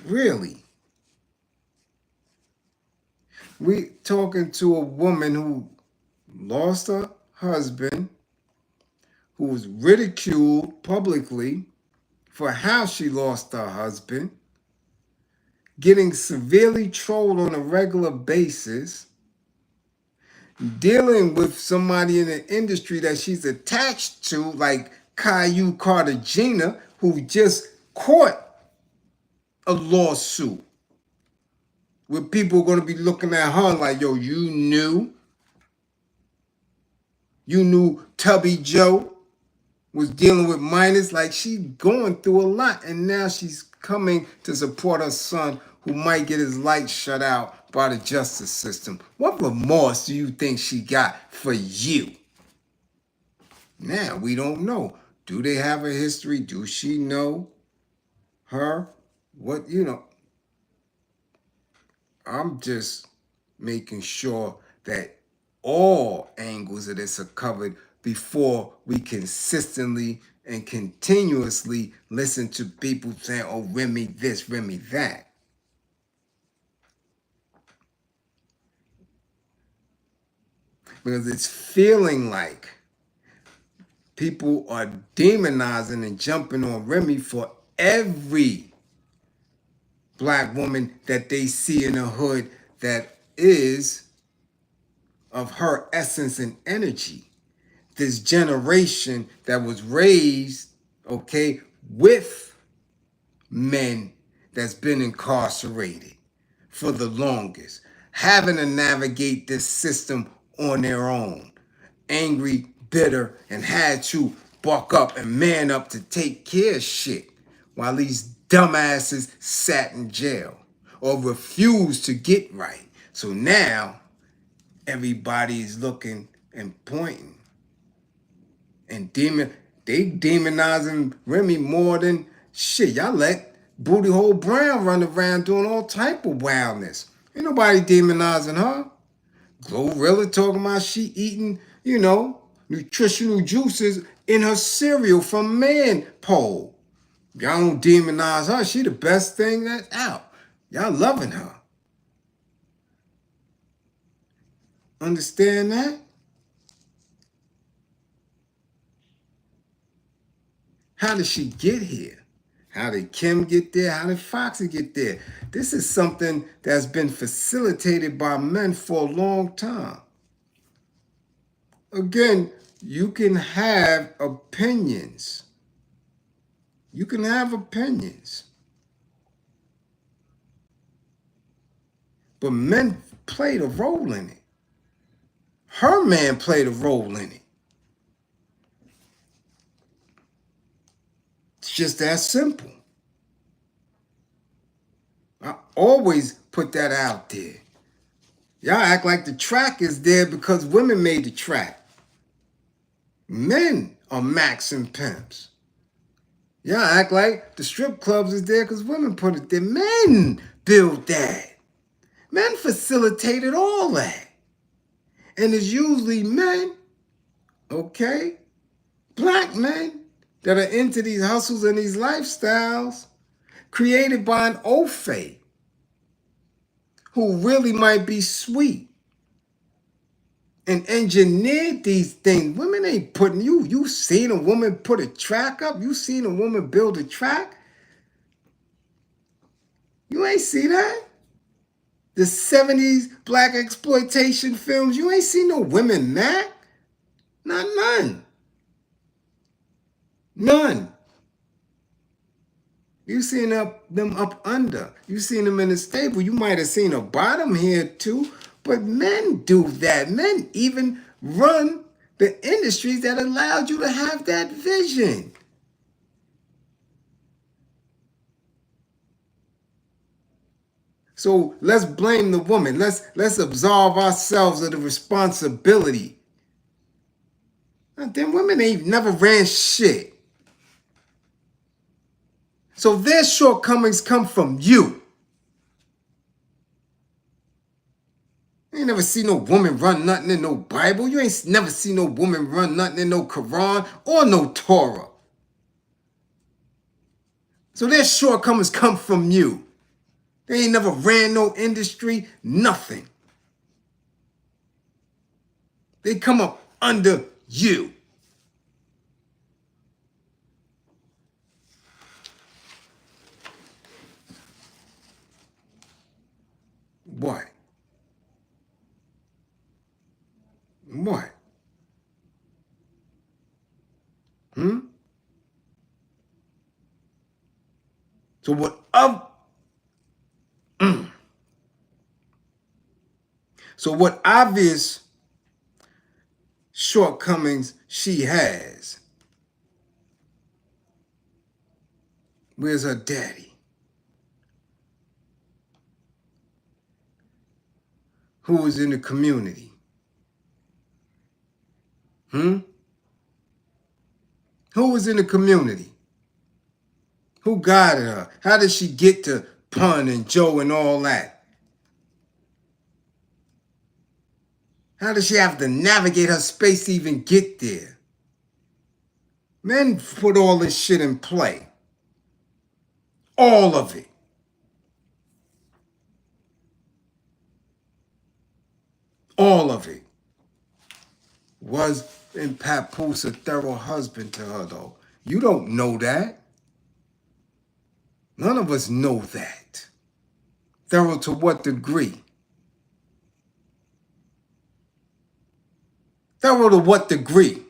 S1: Really? We talking to a woman who lost her husband, who was ridiculed publicly for how she lost her husband, getting severely trolled on a regular basis, dealing with somebody in the industry that she's attached to, like Caillou Cartagena, who just caught a lawsuit where people are going to be looking at her like, yo, you knew Tubby Joe was dealing with minors. Like, she's going through a lot, and now she's coming to support her son who might get his light shut out by the justice system. What remorse do you think she got for you? Now, we don't know. Do they have a history? Do she know her? What, I'm just making sure that all angles of this are covered before we consistently and continuously listen to people saying, oh, Remy this, Remy that. Because it's feeling like people are demonizing and jumping on Remy for every Black woman that they see in the hood that is of her essence and energy. This generation that was raised, okay, with men that's been incarcerated for the longest, having to navigate this system on their own, angry, bitter, and had to buck up and man up to take care of shit while these dumbasses sat in jail or refused to get right. So now everybody is looking and pointing and they demonizing Remy more than shit. Y'all let Booty Hole Brown run around doing all type of wildness. Ain't nobody demonizing her. Glorilla talking about she eating, nutritional juices in her cereal from Man Pole. Y'all don't demonize her. She the best thing that's out. Y'all loving her. Understand that? How did she get here? How did Kim get there? How did Foxy get there? This is something that's been facilitated by men for a long time. Again, you can have opinions. You can have opinions. But men played a role in it. Her man played a role in it. It's just that simple. I always put that out there. Y'all act like the track is there because women made the track. Men are max and pimps. Y'all act like the strip clubs is there because women put it there. Men built that. Men facilitated all that. And it's usually men, okay, Black men that are into these hustles and these lifestyles created by an Ofe who really might be sweet and engineered these things. Women ain't putting you seen a woman put a track up? You seen a woman build a track? You ain't see that? The 70s Black exploitation films, you ain't seen no women that? Not none. None. You seen them up under. You seen them in the stable. You might have seen a bottom here too, but men do that. Men even run the industries that allowed you to have that vision. So let's blame the woman. Let's absolve ourselves of the responsibility. Them women ain't never ran shit. So their shortcomings come from you. You ain't never seen no woman run nothing in no Bible. You ain't never seen no woman run nothing in no Quran or no Torah. So their shortcomings come from you. They ain't never ran no industry, nothing. They come up under you. What? What? Hmm? So what of so what obvious shortcomings she has? Where's her daddy? Who was in the community? Hmm? Who was in the community? Who guided her? How did she get to Pun and Joe and all that? How did she have to navigate her space to even get there? Men put all this shit in play. All of it. All of it. Was in Papoose a thorough husband to her, though? You don't know that. None of us know that. Thorough to what degree? Thorough to what degree?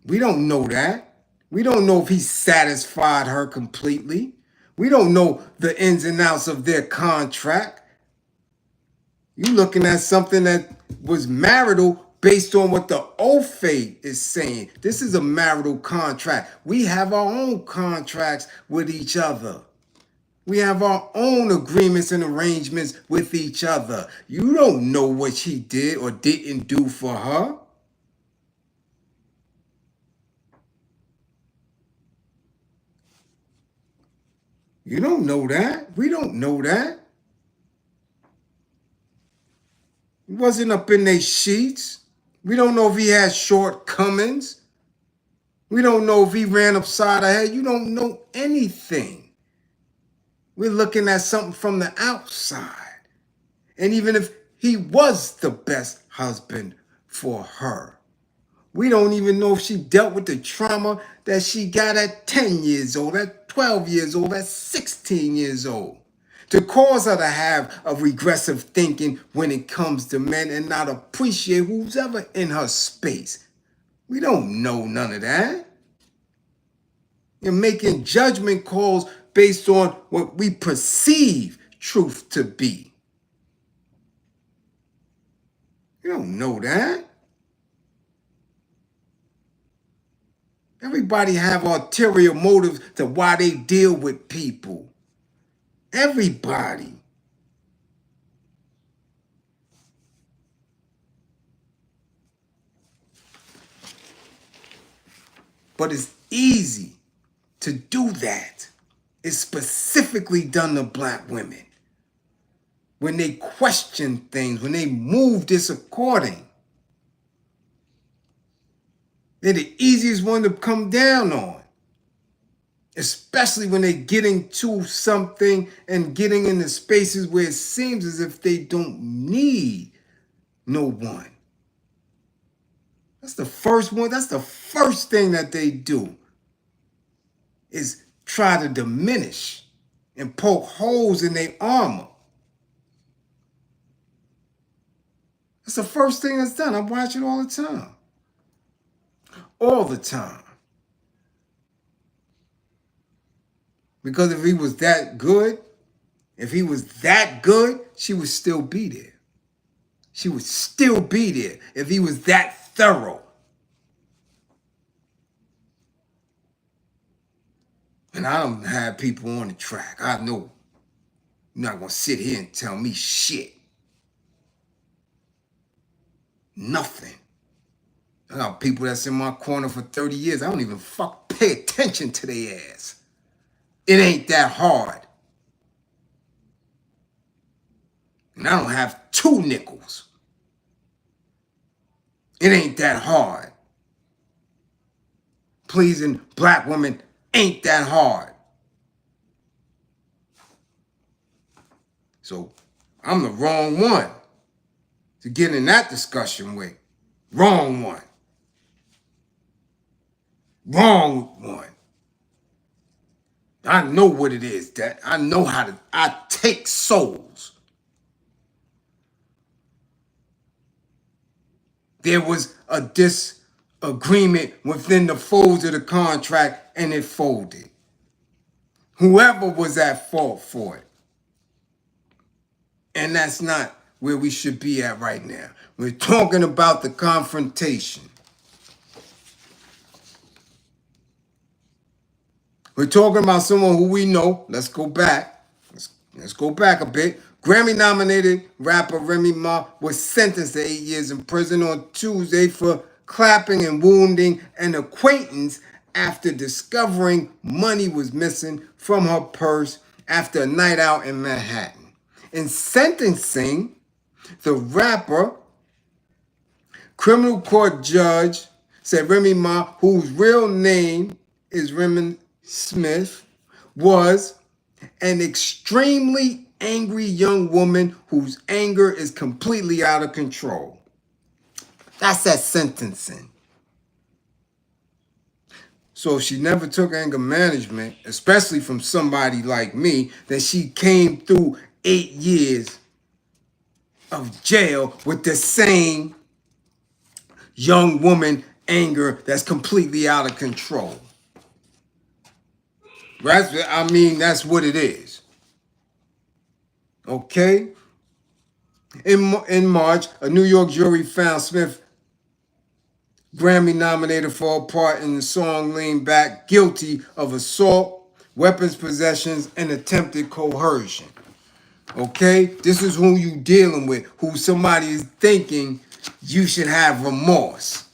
S1: We don't know that. We don't know if he satisfied her completely. We don't know the ins and outs of their contract. You looking at something that was marital based on what the oath is saying. This is a marital contract. We have our own contracts with each other. We have our own agreements and arrangements with each other. You don't know what she did or didn't do for her. You don't know that. We don't know that. He wasn't up in their sheets. We don't know if he had shortcomings. We don't know if he ran upside her head. You don't know anything. We're looking at something from the outside. And even if he was the best husband for her, we don't even know if she dealt with the trauma that she got at 10 years old, at 12 years old, at 16 years old, to cause her to have a regressive thinking when it comes to men and not appreciate who's ever in her space. We don't know none of that. You're making judgment calls based on what we perceive truth to be. You don't know that. Everybody have ulterior motives to why they deal with people. Everybody. But it's easy to do that. It's specifically done to black women. When they question things, when they move disaccording, they're the easiest one to come down on. Especially when they're getting to something and getting into spaces where it seems as if they don't need no one. That's the first one. That's the first thing that they do is try to diminish and poke holes in their armor. That's the first thing that's done. I watch it all the time. All the time. Because if he was that good, she would still be there. She would still be there if he was that thorough. And I don't have people on the track. I know you're not going to sit here and tell me shit. Nothing. I got people that's in my corner for 30 years. I don't even pay attention to their ass. It ain't that hard. And I don't have 2 nickels. It ain't that hard. Pleasing black women ain't that hard. So I'm the wrong one to get in that discussion with. Wrong one. Wrong one. I know what it is, that I know how to, I take souls. There was a disagreement within the folds of the contract and it folded. Whoever was at fault for it. And that's not where we should be at right now. We're talking about the confrontation. We're talking about someone who we know. Let's go back. Let's go back a bit. Grammy-nominated rapper Remy Ma was sentenced to 8 years in prison on Tuesday for clapping and wounding an acquaintance after discovering money was missing from her purse after a night out in Manhattan. In sentencing, the rapper, criminal court judge said Remy Ma, whose real name is Raymond Smith, was an extremely angry young woman whose anger is completely out of control. That's that sentencing. So if she never took anger management, especially from somebody like me, then she came through 8 years of jail with the same young woman anger that's completely out of control. Right? I mean, that's what it is. Okay? In March, a New York jury found Smith, Grammy nominated for a part in the song Lean Back, guilty of assault, weapons possessions, and attempted coercion. Okay? This is who you dealing with, who somebody is thinking you should have remorse.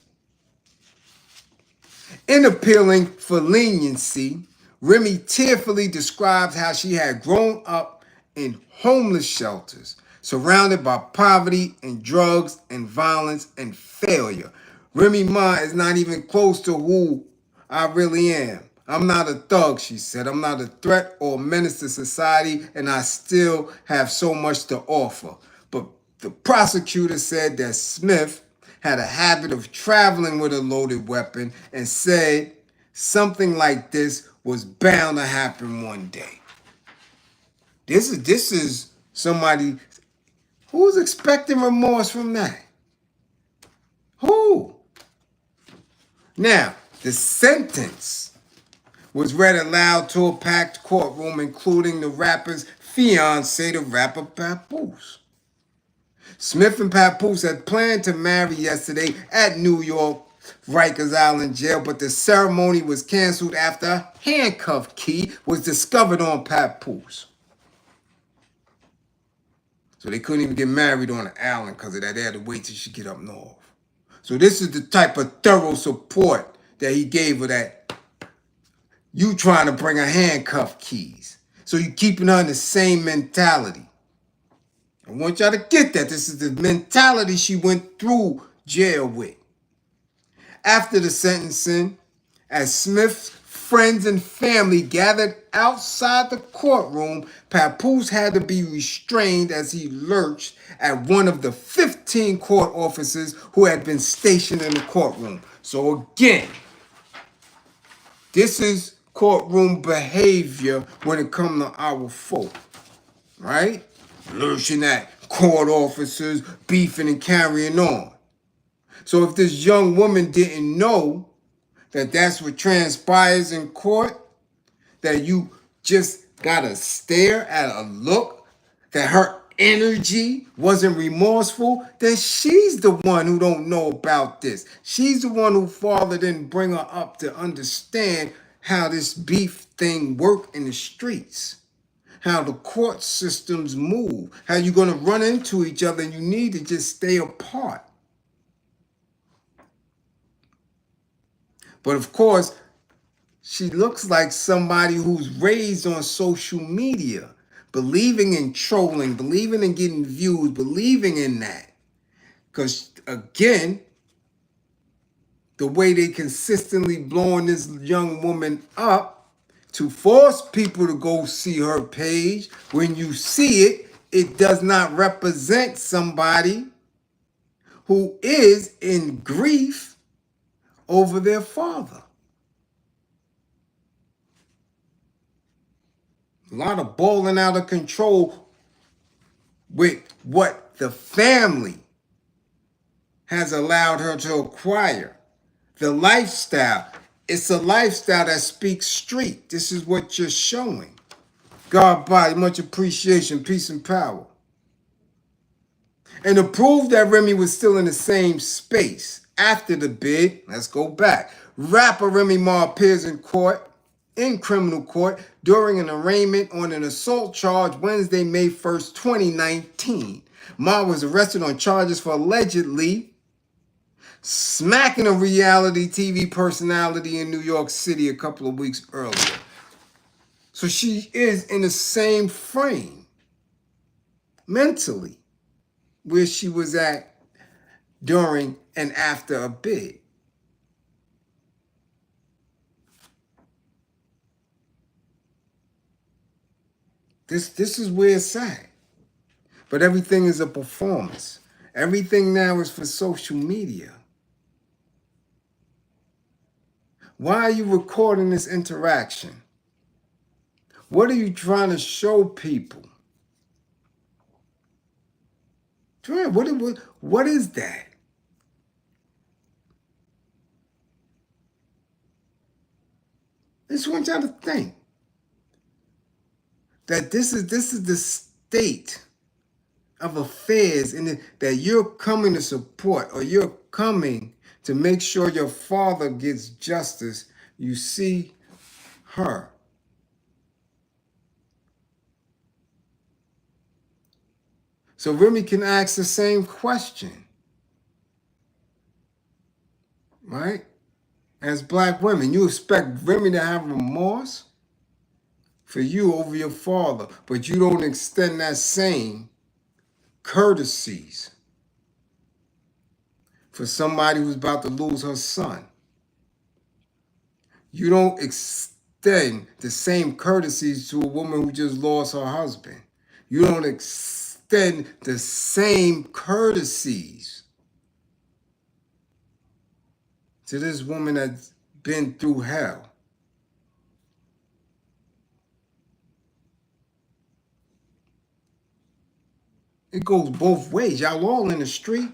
S1: In appealing for leniency, Remy tearfully describes how she had grown up in homeless shelters, surrounded by poverty and drugs and violence and failure. Remy Ma is not even close to who I really am. I'm not a thug, she said. I'm not a threat or a menace to society, and I still have so much to offer. But the prosecutor said that Smith had a habit of traveling with a loaded weapon and said something like this was bound to happen one day. This is somebody who's expecting remorse from that. Who? Now, the sentence was read aloud to a packed courtroom, including the rapper's fiancé, the rapper Papoose. Smith and Papoose had planned to marry yesterday at New York Rikers Island jail, but the ceremony was canceled after a handcuff key was discovered on Papoose. So they couldn't even get married on the island because of that. They had to wait till she get up north. So this is the type of thorough support that he gave her, that you trying to bring her handcuff keys. So you keeping her in the same mentality. I want y'all to get that. This is the mentality she went through jail with. After the sentencing, as Smith's friends and family gathered outside the courtroom, Papoose had to be restrained as he lurched at one of the 15 court officers who had been stationed in the courtroom. So again, this is courtroom behavior when it comes to our folk, right? Lurching at court officers, beefing and carrying on. So if this young woman didn't know that that's what transpires in court, that you just gotta stare at a look, that her energy wasn't remorseful, then she's the one who don't know about this. She's the one who father didn't bring her up to understand how this beef thing work in the streets, how the court systems move, how you're gonna run into each other and you need to just stay apart. But of course, she looks like somebody who's raised on social media, believing in trolling, believing in getting views, believing in that. Because again, the way they consistently blowing this young woman up to force people to go see her page, when you see it, it does not represent somebody who is in grief over their father. A lot of balling out of control with what the family has allowed her to acquire. The lifestyle. It's a lifestyle that speaks street. This is what you're showing. God body, much appreciation, peace and power. And to prove that Remy was still in the same space after the bid, let's go back. Rapper Remy Ma appears in criminal court during an arraignment on an assault charge Wednesday, May 1st, 2019. Ma was arrested on charges for allegedly smacking a reality TV personality in New York City a couple of weeks earlier. So she is in the same frame mentally where she was at during and after a bid. This is where it's at. But everything is a performance. Everything now is for social media. Why are you recording this interaction? What are you trying to show people? What is that? I just want y'all to think that this is the state of affairs that you're coming to support, or you're coming to make sure your father gets justice. You see her. So Remy can ask the same question, right? As black women, you expect Remy to have remorse for you over your father, but you don't extend that same courtesies for somebody who's about to lose her son. You don't extend the same courtesies to a woman who just lost her husband. You don't extend the same courtesies to this woman that's been through hell. It goes both ways. Y'all all in the street,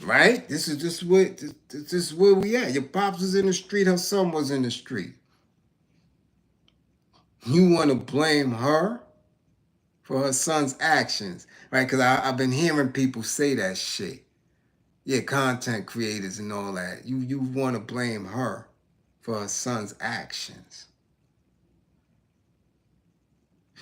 S1: right? This is where we at. Your pops was in the street. Her son was in the street. You want to blame her for her son's actions, right? Because I've been hearing people say that shit. Yeah, content creators and all that. You want to blame her for her son's actions.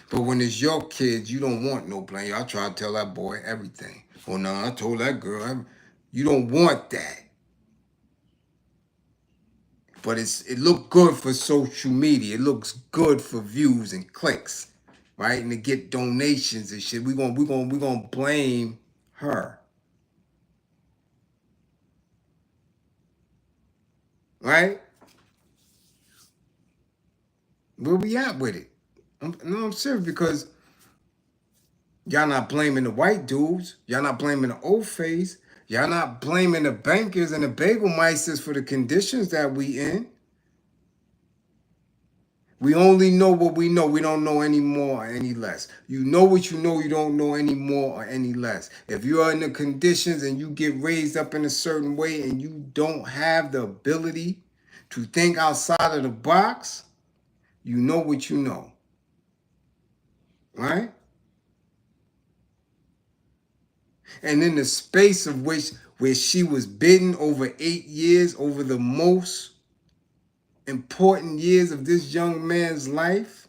S1: But when it's your kids, you don't want no blame. I try to tell that boy everything. Oh no, I told that girl. You don't want that. But it looked good for social media. It looks good for views and clicks, right? And to get donations and shit. We're gonna blame her. Right? Where we at with it? I'm serious, because y'all not blaming the white dudes. Y'all not blaming the old face. Y'all not blaming the bankers and the bagel meisters for the conditions that we in. We only know what we know. We don't know any more or any less. You know what you know. You don't know any more or any less. If you are in the conditions and you get raised up in a certain way and you don't have the ability to think outside of the box, you know what you know. Right? And in the space of where she was bidden over 8 years, over the most important years of this young man's life,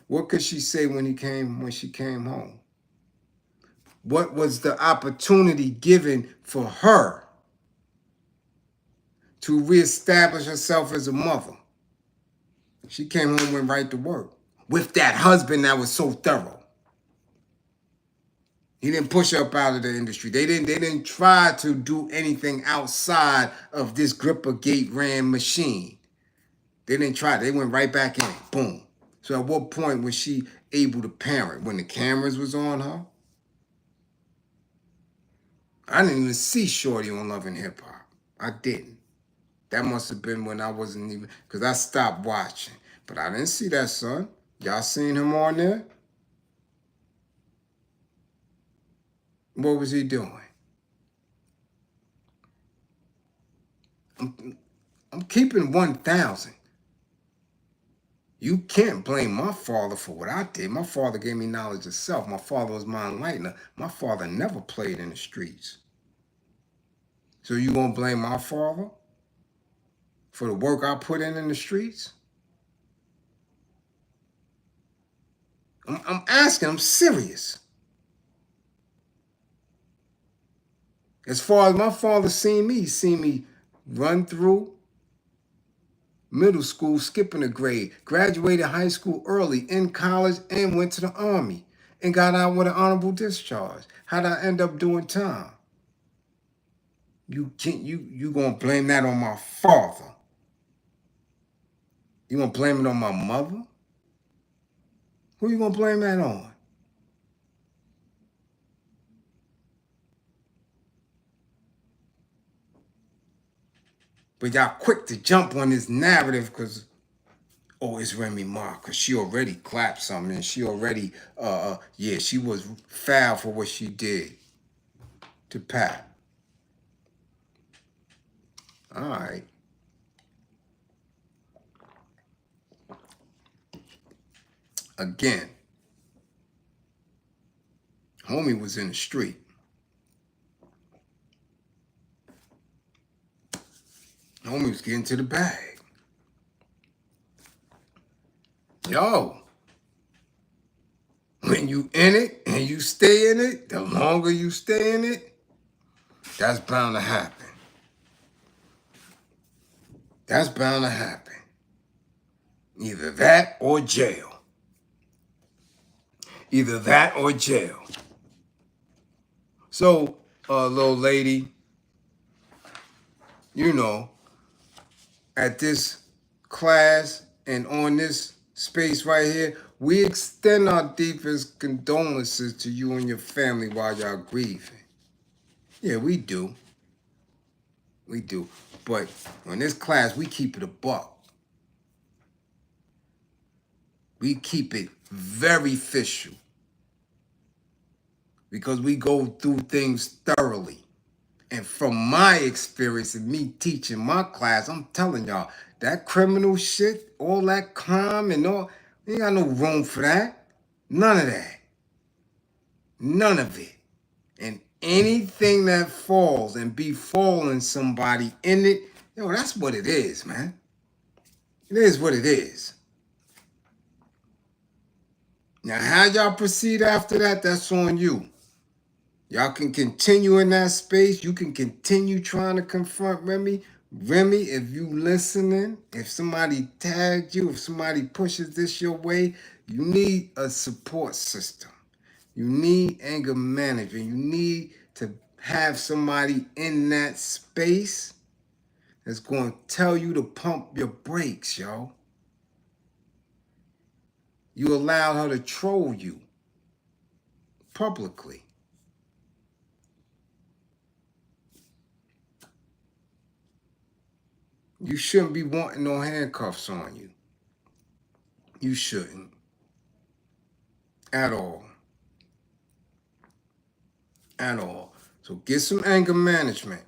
S1: what could she say when she came home? What was the opportunity given for her to reestablish herself as a mother? She came home and went right to work with that husband that was so thorough. He didn't push her up out of the industry. They didn't try to do anything outside of this gripper gate ran machine. They didn't try. They went right back in. Boom. So at what point was she able to parent? When the cameras was on her? I didn't even see Shorty on Love and Hip Hop. I didn't. That must have been when I wasn't even, because I stopped watching. But I didn't see that, son. Y'all seen him on there? What was he doing? I'm keeping 1,000. You can't blame my father for what I did. My father gave me knowledge of self. My father was my enlightener. My father never played in the streets. So you gonna blame my father for the work I put in the streets? I'm asking, I'm serious. As far as my father seen me, he seen me run through middle school, skipping a grade, graduated high school early, in college, and went to the Army and got out with an honorable discharge. How'd I end up doing time? You gonna blame that on my father? You gonna blame it on my mother? Who you gonna blame that on? But y'all quick to jump on this narrative because, oh, it's Remy Ma, because she already clapped something and she already, yeah, she was foul for what she did to Pat. All right. Again, homie was in the street. Homie was getting to the bag. Yo, when you in it and you stay in it, the longer you stay in it, that's bound to happen. That's bound to happen. Either that or jail. Either that or jail. So, little lady, you know, at this class and on this space right here, we extend our deepest condolences to you and your family while y'all grieving. Yeah, we do. We do. But on this class, we keep it a buck. We keep it very official. Because we go through things thoroughly. And from my experience and me teaching my class, I'm telling y'all, that criminal shit, all that crime and all, we ain't got no room for that. None of that. None of it. And anything that falls and befalling somebody in it, yo, that's what it is, man. It is what it is. Now, how y'all proceed after that, that's on you. Y'all can continue in that space. You can continue trying to confront Remy. Remy, if you listening, if somebody tagged you, if somebody pushes this your way, you need a support system. You need anger management. You need to have somebody in that space that's going to tell you to pump your brakes, yo. You allowed her to troll you publicly. You shouldn't be wanting no handcuffs on you. You shouldn't. At all. At all. So get some anger management.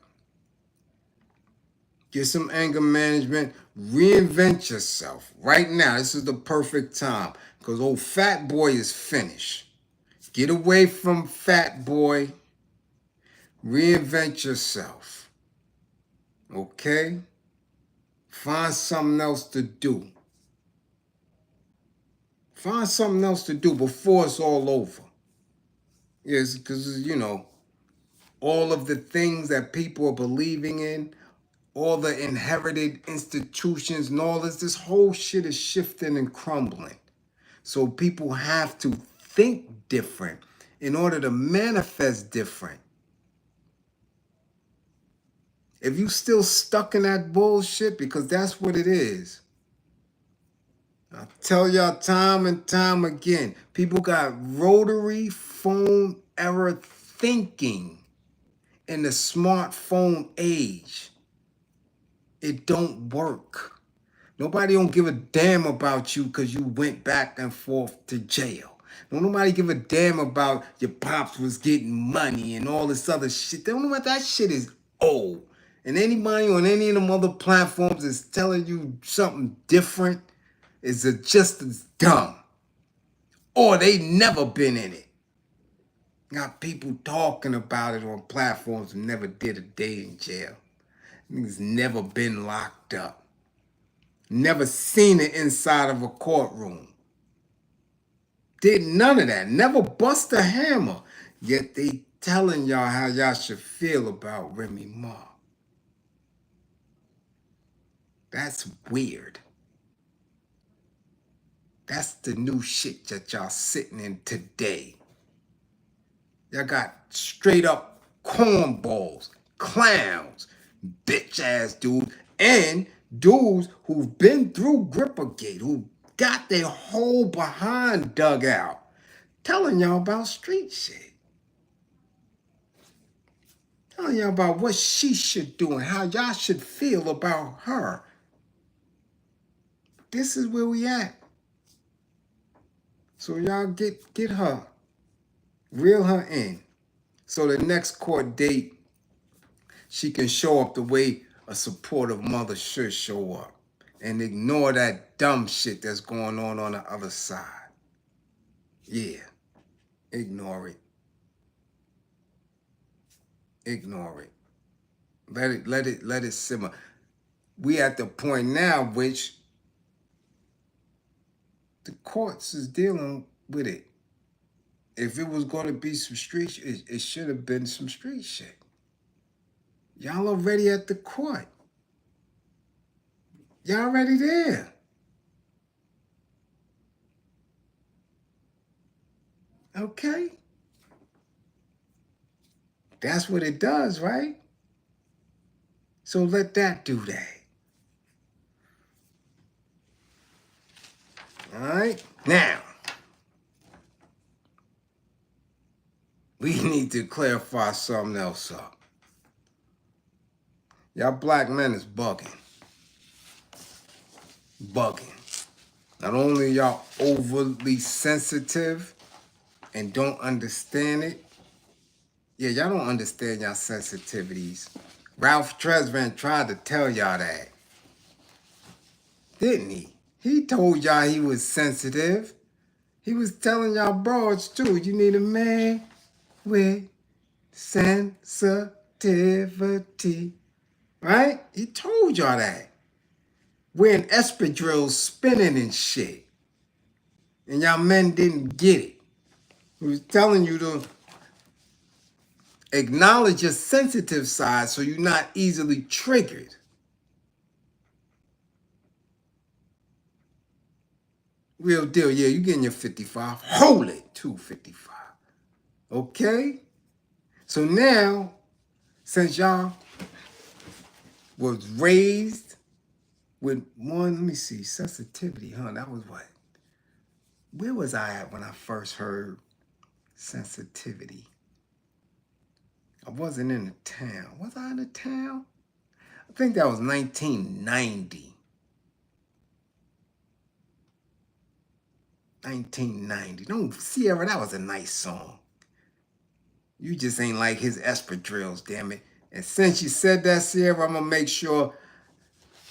S1: Get some anger management. Reinvent yourself. Right now, this is the perfect time. Because old fat boy is finished. Get away from fat boy. Reinvent yourself. Okay? Find something else to do. Find something else to do before it's all over. Yes, because, you know, all of the things that people are believing in, all the inherited institutions and all this whole shit is shifting and crumbling. So people have to think different in order to manifest different. If you still stuck in that bullshit, because that's what it is. I tell y'all time and time again, people got rotary phone era thinking in the smartphone age. It don't work. Nobody don't give a damn about you because you went back and forth to jail. Don't nobody give a damn about your pops was getting money and all this other shit. They don't know what that shit is old. And anybody on any of them other platforms is telling you something different is just as dumb. Or they never been in it. Got people talking about it on platforms and never did a day in jail. Niggas never been locked up. Never seen it inside of a courtroom. Did none of that. Never bust a hammer. Yet they telling y'all how y'all should feel about Remy Ma. That's weird. That's the new shit that y'all sitting in today. Y'all got straight up cornballs, clowns, bitch ass dudes, and dudes who've been through Grippergate, who got their whole behind dug out, telling y'all about street shit. Telling y'all about what she should do and how y'all should feel about her. This is where we at. So y'all get her. Reel her in. So the next court date, she can show up the way a supportive mother should show up. And ignore that dumb shit that's going on the other side. Yeah. Ignore it. Ignore it. Let it simmer. We at the point now which the courts is dealing with it. If it was going to be some street shit, it should have been some street shit. Y'all already at the court. Y'all already there. Okay? That's what it does, right? So let that do that. All right? Now, we need to clarify something else up. Y'all black men is bugging. Bugging. Not only y'all overly sensitive and don't understand it, yeah, y'all don't understand y'all sensitivities. Ralph Tresvant tried to tell y'all that. Didn't he? He told y'all he was sensitive. He was telling y'all broads too, you need a man with sensitivity. Right? He told y'all that. Wearing espadrilles spinning and shit. And y'all men didn't get it. He was telling you to acknowledge your sensitive side so you're not easily triggered. Real deal, yeah, you getting your 55. Hold it, 255. Okay? So now, since y'all was raised with one, let me see, sensitivity, huh? That was what? Where was I at when I first heard sensitivity? I wasn't in the town. Was I in the town? I think that was 1990. 1990. No, Sierra, that was a nice song. You just ain't like his espadrilles, damn it. And since you said that, Sierra, I'm going to make sure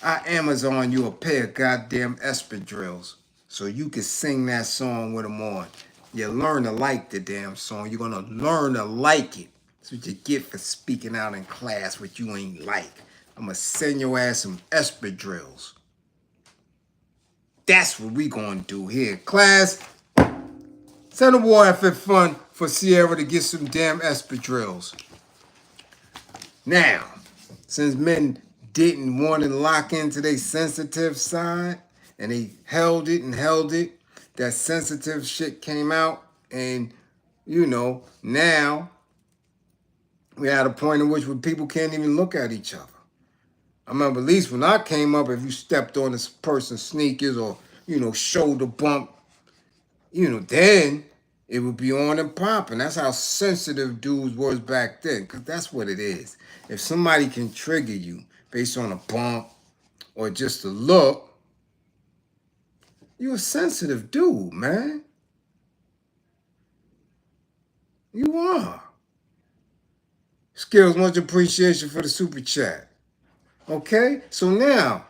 S1: I Amazon you a pair of goddamn espadrilles so you can sing that song with them on. You learn to like the damn song. You're going to learn to like it. That's what you get for speaking out in class what you ain't like. I'm going to send your ass some espadrilles. That's what we going to do here. Class, send a war effort fund for Sierra to get some damn espadrilles. Now, since men didn't want to lock into their sensitive side, and they held it, that sensitive shit came out, and, you know, now we're at a point in which where people can't even look at each other. I remember at least when I came up, if you stepped on this person's sneakers or, you know, shoulder bump, you know, then it would be on and popping. That's how sensitive dudes was back then, because that's what it is. If somebody can trigger you based on a bump or just a look, You a sensitive dude, man. You are. Skills, much appreciation for the super chat. Okay? So now,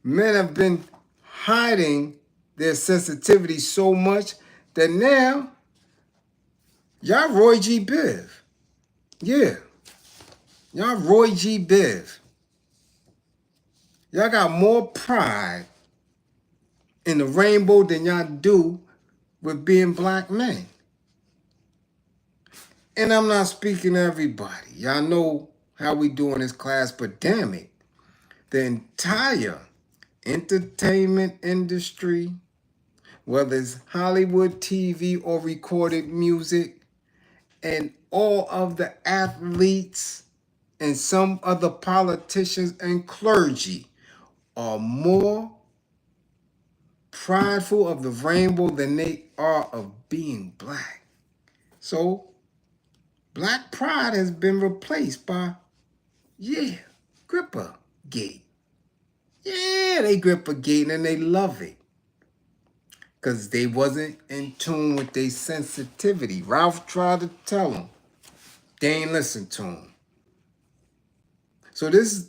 S1: men have been hiding their sensitivity so much that now, y'all Roy G. Biv. Yeah. Y'all Roy G. Biv. Y'all got more pride in the rainbow than y'all do with being black men. And I'm not speaking to everybody. Y'all know how we do in this class, but damn it, the entire entertainment industry, whether it's Hollywood TV or recorded music, and all of the athletes and some other politicians and clergy are more prideful of the rainbow than they are of being black. So black pride has been replaced by, yeah, Gripper Gate. Yeah, they Gripper Gate and they love it. Because they wasn't in tune with their sensitivity. Ralph tried to tell them. They ain't listen to him. So this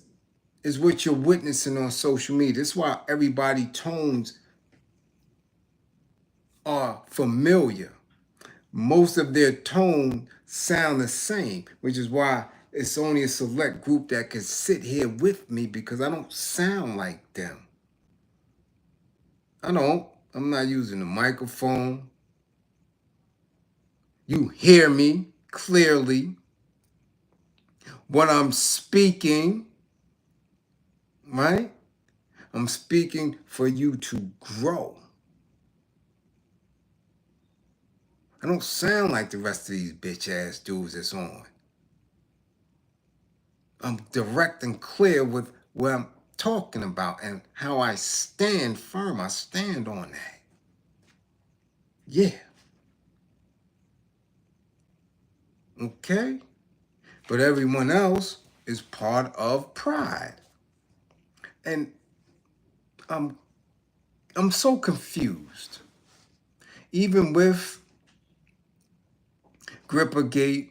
S1: is what you're witnessing on social media. This is why everybody tones are familiar. Most of their tone sound the same, which is why it's only a select group that can sit here with me because I don't sound like them. I don't. I'm not using the microphone. You hear me clearly. What I'm speaking, right? I'm speaking for you to grow. I don't sound like the rest of these bitch ass dudes that's on. I'm direct and clear with what I'm talking about and how I stand firm. I stand on that. Yeah. Okay? But everyone else is part of pride. And I'm so confused. Even with Grippergate,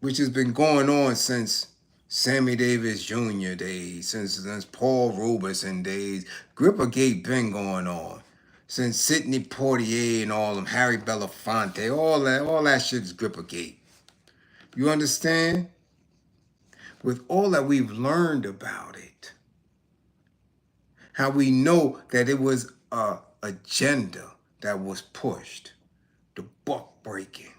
S1: which has been going on since Sammy Davis Jr. days, since Paul Robeson days. Grippergate been going on since Sidney Poitier and all them, Harry Belafonte, all that shit is Grippergate. You understand? With all that we've learned about it, how we know that it was a agenda that was pushed, the buck breaking.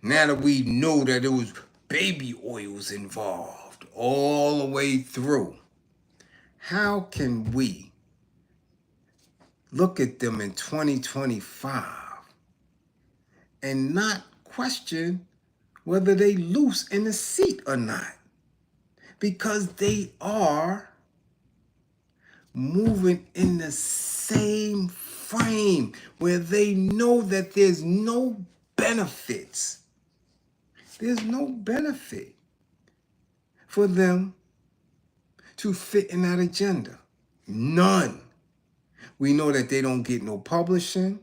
S1: Now that we know that there was baby oils involved all the way through, how can we look at them in 2025 and not question whether they loose in the seat or not? Because they are moving in the same frame where they know that there's no benefits. There's no benefit for them to fit in that agenda. None. We know that they don't get no publishing.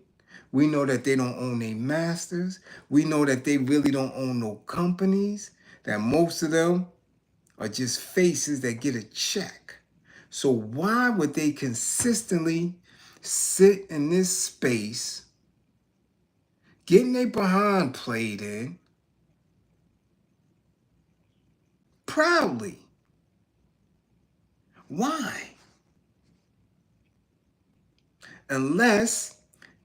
S1: We know that they don't own their masters. We know that they really don't own no companies, that most of them are just faces that get a check. So why would they consistently sit in this space, getting their behind played in, proudly? Why? Unless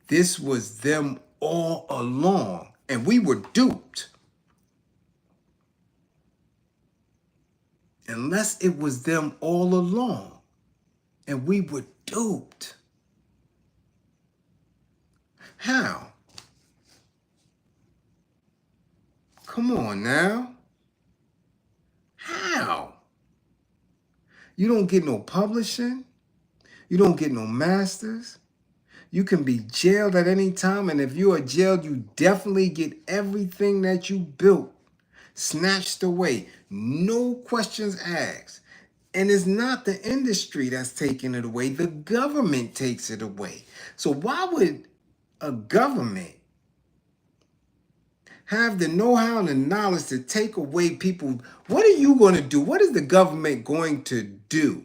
S1: this was them all along and we were duped. Unless it was them all along and we were duped. How? Come on now. How? You don't get no publishing. You don't get no masters. You can be jailed at any time, and if you are jailed, you definitely get everything that you built snatched away. No questions asked. And it's not the industry that's taking it away. The government takes it away. So why would a government have the know-how and the knowledge to take away people? What are you going to do? What is the government going to do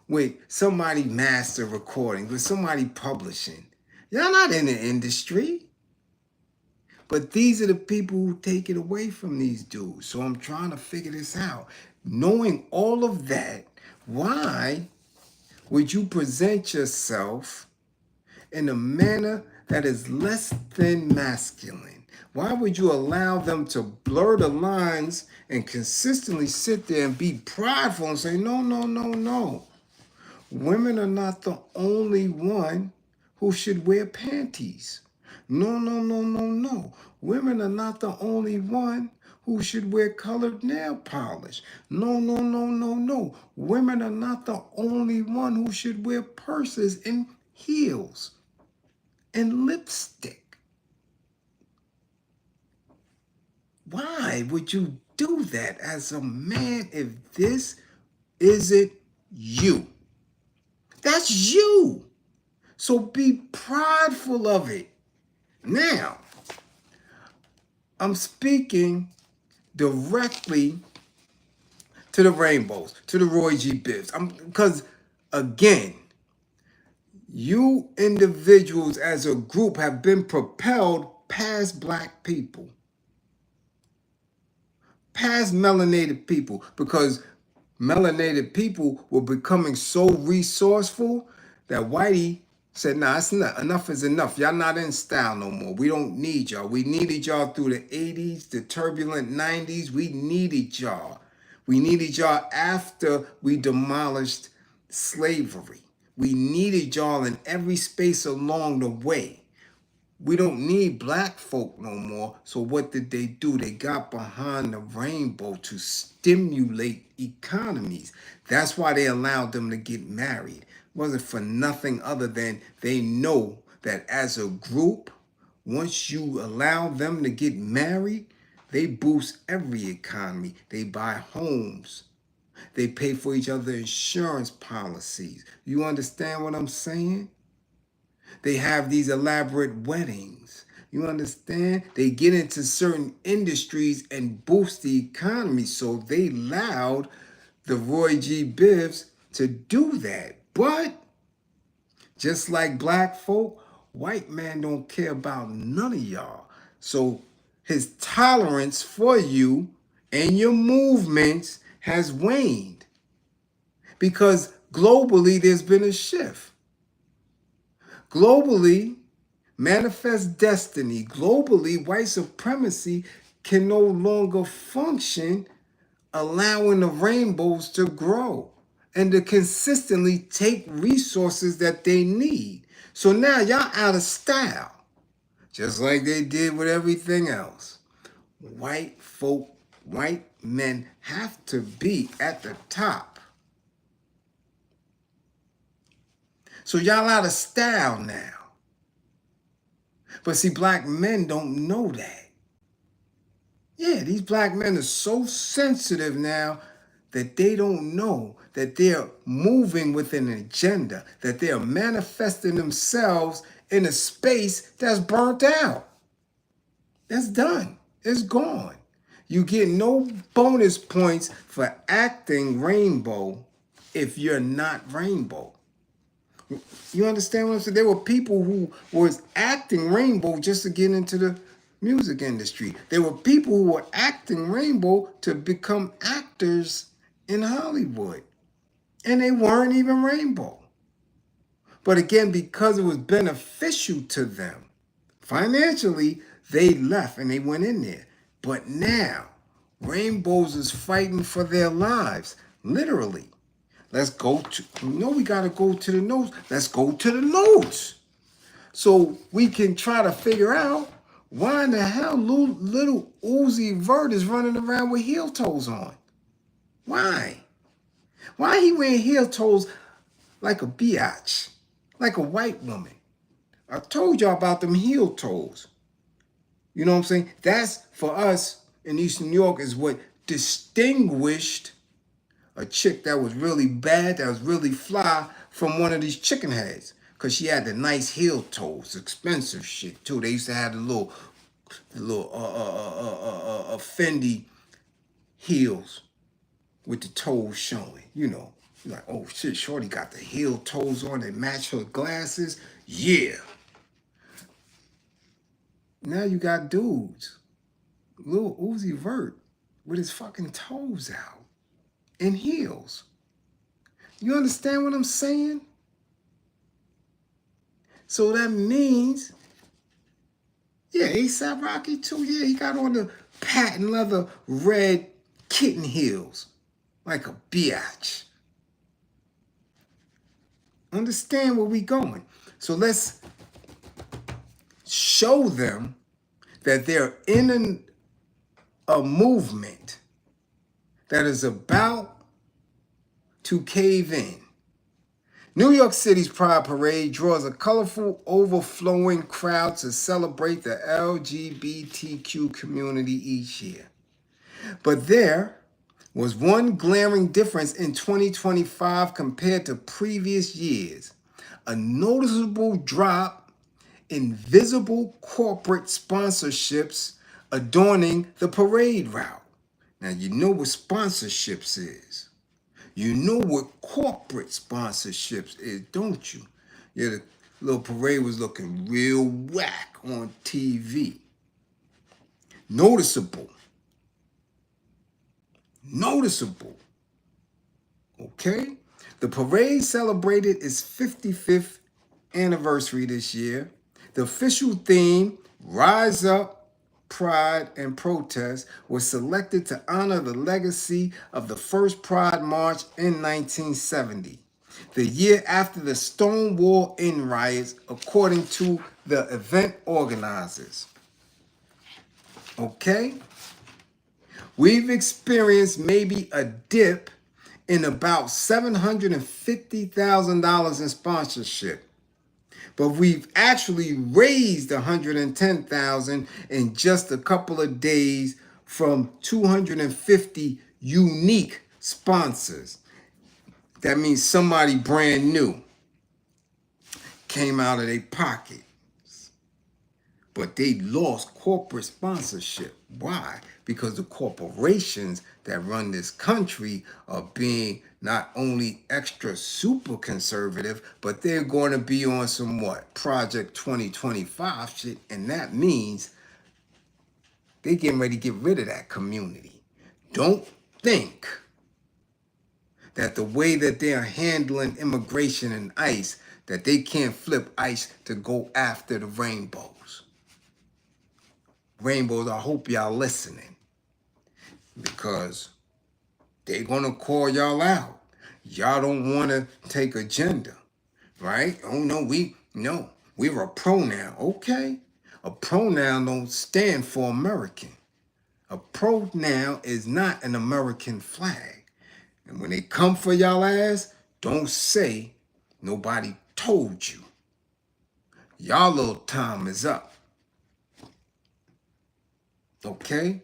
S1: with somebody master recording, with somebody publishing? Y'all not in the industry. But these are the people who take it away from these dudes. So I'm trying to figure this out. Knowing all of that, why would you present yourself in a manner that is less than masculine? Why would you allow them to blur the lines and consistently sit there and be prideful and say, no, no, no, no. Women are not the only one who should wear panties. No, no, no, no, no. Women are not the only one who should wear colored nail polish. No, no, no, no, no. Women are not the only one who should wear purses and heels and lipstick. Why would you do that as a man if this isn't you? That's you. So be prideful of it. Now, I'm speaking directly to the rainbows, to the Roy G. Bibbs. Because, again, you individuals as a group have been propelled past black people, past melanated people, because melanated people were becoming so resourceful that Whitey said, nah, it's not, enough is enough. Y'all not in style no more. We don't need y'all. We needed y'all through the 80s, the turbulent 90s. We needed y'all. We needed y'all after we demolished slavery. We needed y'all in every space along the way. We don't need black folk no more. So what did they do? They got behind the rainbow to stimulate economies. That's why they allowed them to get married. It wasn't for nothing other than they know that as a group, once you allow them to get married, they boost every economy. They buy homes. They pay for each other's insurance policies. You understand what I'm saying? They have these elaborate weddings. You understand? They get into certain industries and boost the economy. So they allowed the Roy G. Bibbs to do that. But just like black folk, white man don't care about none of y'all. So his tolerance for you and your movements has waned because globally there's been a shift. Globally, manifest destiny. Globally, white supremacy can no longer function, allowing the rainbows to grow and to consistently take resources that they need. So now y'all out of style, just like they did with everything else. White folk, white men have to be at the top. So y'all out of style now. But see, black men don't know that. Yeah, these black men are so sensitive now that they don't know that they're moving with an agenda, that they're manifesting themselves in a space that's burnt out. That's done. It's gone. You get no bonus points for acting rainbow if you're not rainbow. You understand what I'm saying? There were people who was acting rainbow just to get into the music industry. There were people who were acting rainbow to become actors in Hollywood. And they weren't even rainbow. But again, because it was beneficial to them, financially, they left and they went in there. But now, rainbows is fighting for their lives, literally. Let's go to, we got to go to the notes. Let's go to the notes. So we can try to figure out why in the hell little Uzi Vert is running around with heel toes on. Why? Why he wearing heel toes like a biatch, like a white woman? I told y'all about them heel toes. You know what I'm saying? That's, for us in Eastern New York, is what distinguished a chick that was really bad, that was really fly from one of these chicken heads. Because she had the nice heel toes, expensive shit too. They used to have the little Fendi heels with the toes showing, you know. You're like, oh shit, shorty got the heel toes on, they match her glasses. Yeah. Now you got dudes, Lil Uzi Vert, with his fucking toes out in heels. You understand what I'm saying? So that means, yeah, A$AP Rocky too. Yeah, he got on the patent leather red kitten heels like a biatch. Understand where we going. So let's show them that they're in a movement that is about to cave in. New York City's Pride Parade draws a colorful, overflowing crowd to celebrate the LGBTQ community each year. But there was one glaring difference in 2025 compared to previous years: a noticeable drop in visible corporate sponsorships adorning the parade route. Now, you know what sponsorships is. You know what corporate sponsorships is, don't you? Yeah, the little parade was looking real whack on TV. Noticeable. Okay? The parade celebrated its 55th anniversary this year. The official theme, Rise Up, Pride and Protest, was selected to honor the legacy of the first Pride March in 1970, the year after the Stonewall Inn riots, according to the event organizers. Okay? We've experienced maybe a dip in about $750,000 in sponsorship, but we've actually raised $110,000 in just a couple of days from 250 unique sponsors. That means somebody brand new came out of their pocket, but they lost corporate sponsorship. Why? Because the corporations that run this country are being not only extra super conservative, but they're going to be on some what? Project 2025 shit. And that means they getting ready to get rid of that community. Don't think that the way that they're handling immigration and ICE, that they can't flip ICE to go after the rainbows. Rainbows, I hope y'all listening, because they're going to call y'all out. Y'all don't want to take agenda, right? Oh, no, we're a pronoun. Okay. A pronoun don't stand for American. A pronoun is not an American flag. And when they come for y'all ass, don't say nobody told you. Y'all little time is up. Okay?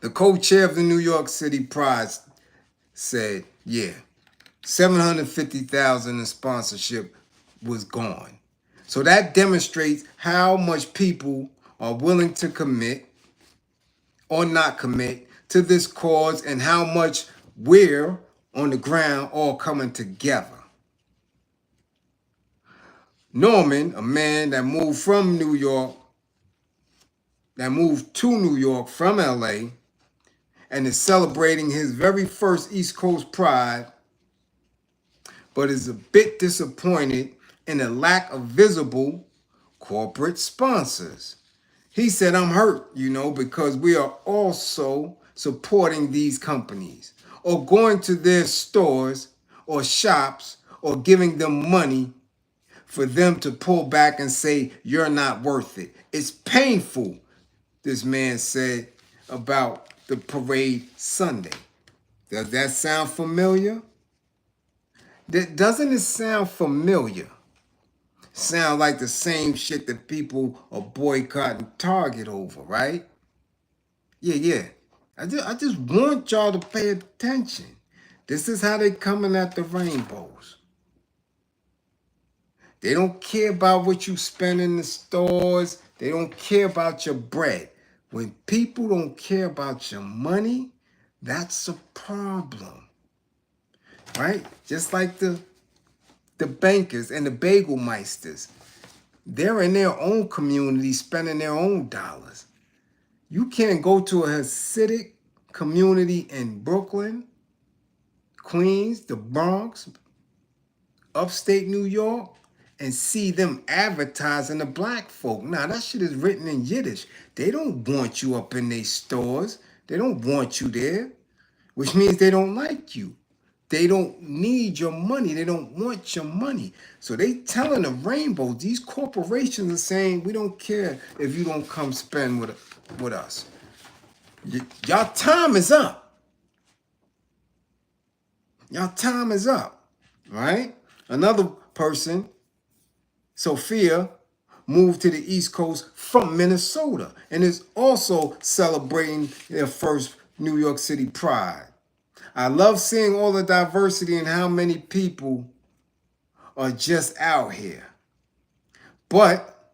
S1: The co-chair of the New York City Pride said, yeah, $750,000 in sponsorship was gone. So that demonstrates how much people are willing to commit or not commit to this cause, and how much we're on the ground all coming together. Norman, a man that moved to New York from LA, and is celebrating his very first East Coast Pride, but is a bit disappointed in the lack of visible corporate sponsors. He said, I'm hurt, because we are also supporting these companies, or going to their stores or shops, or giving them money for them to pull back and say, you're not worth it. It's painful, this man said about the parade Sunday. Does that sound familiar? Doesn't it sound familiar? Sound like the same shit that people are boycotting Target over, right? Yeah. I just want y'all to pay attention. This is how they coming at the rainbows. They don't care about what you spend in the stores. They don't care about your bread. When people don't care about your money, that's a problem, right? Just like the bankers and the bagel meisters. They're in their own community spending their own dollars. You can't go to a Hasidic community in Brooklyn, Queens, the Bronx, upstate New York, and see them advertising to black folk. Now, that shit is written in Yiddish. They don't want you up in their stores. They don't want you there, which means they don't like you. They don't need your money. They don't want your money. So they telling the rainbow, these corporations are saying, we don't care if you don't come spend with us. Y'all time is up. Y'all time is up, right? Another person, Sophia, moved to the East Coast from Minnesota and is also celebrating their first New York City Pride. I love seeing all the diversity and how many people are just out here. But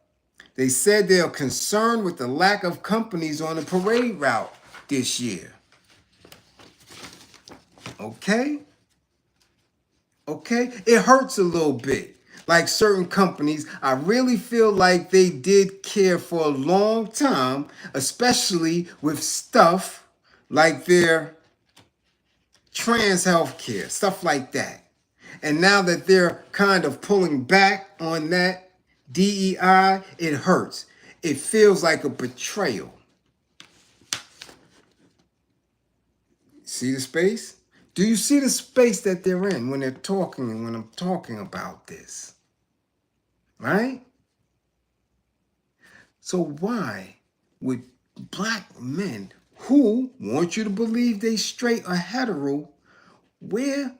S1: they said they are concerned with the lack of companies on the parade route this year. Okay? Okay? It hurts a little bit. Like certain companies, I really feel like they did care for a long time, especially with stuff like their trans healthcare, stuff like that. And now that they're kind of pulling back on that DEI, it hurts. It feels like a betrayal. See the space? Do you see the space that they're in when they're talking and when I'm talking about this? Right? So why would black men who want you to believe they straight or hetero wear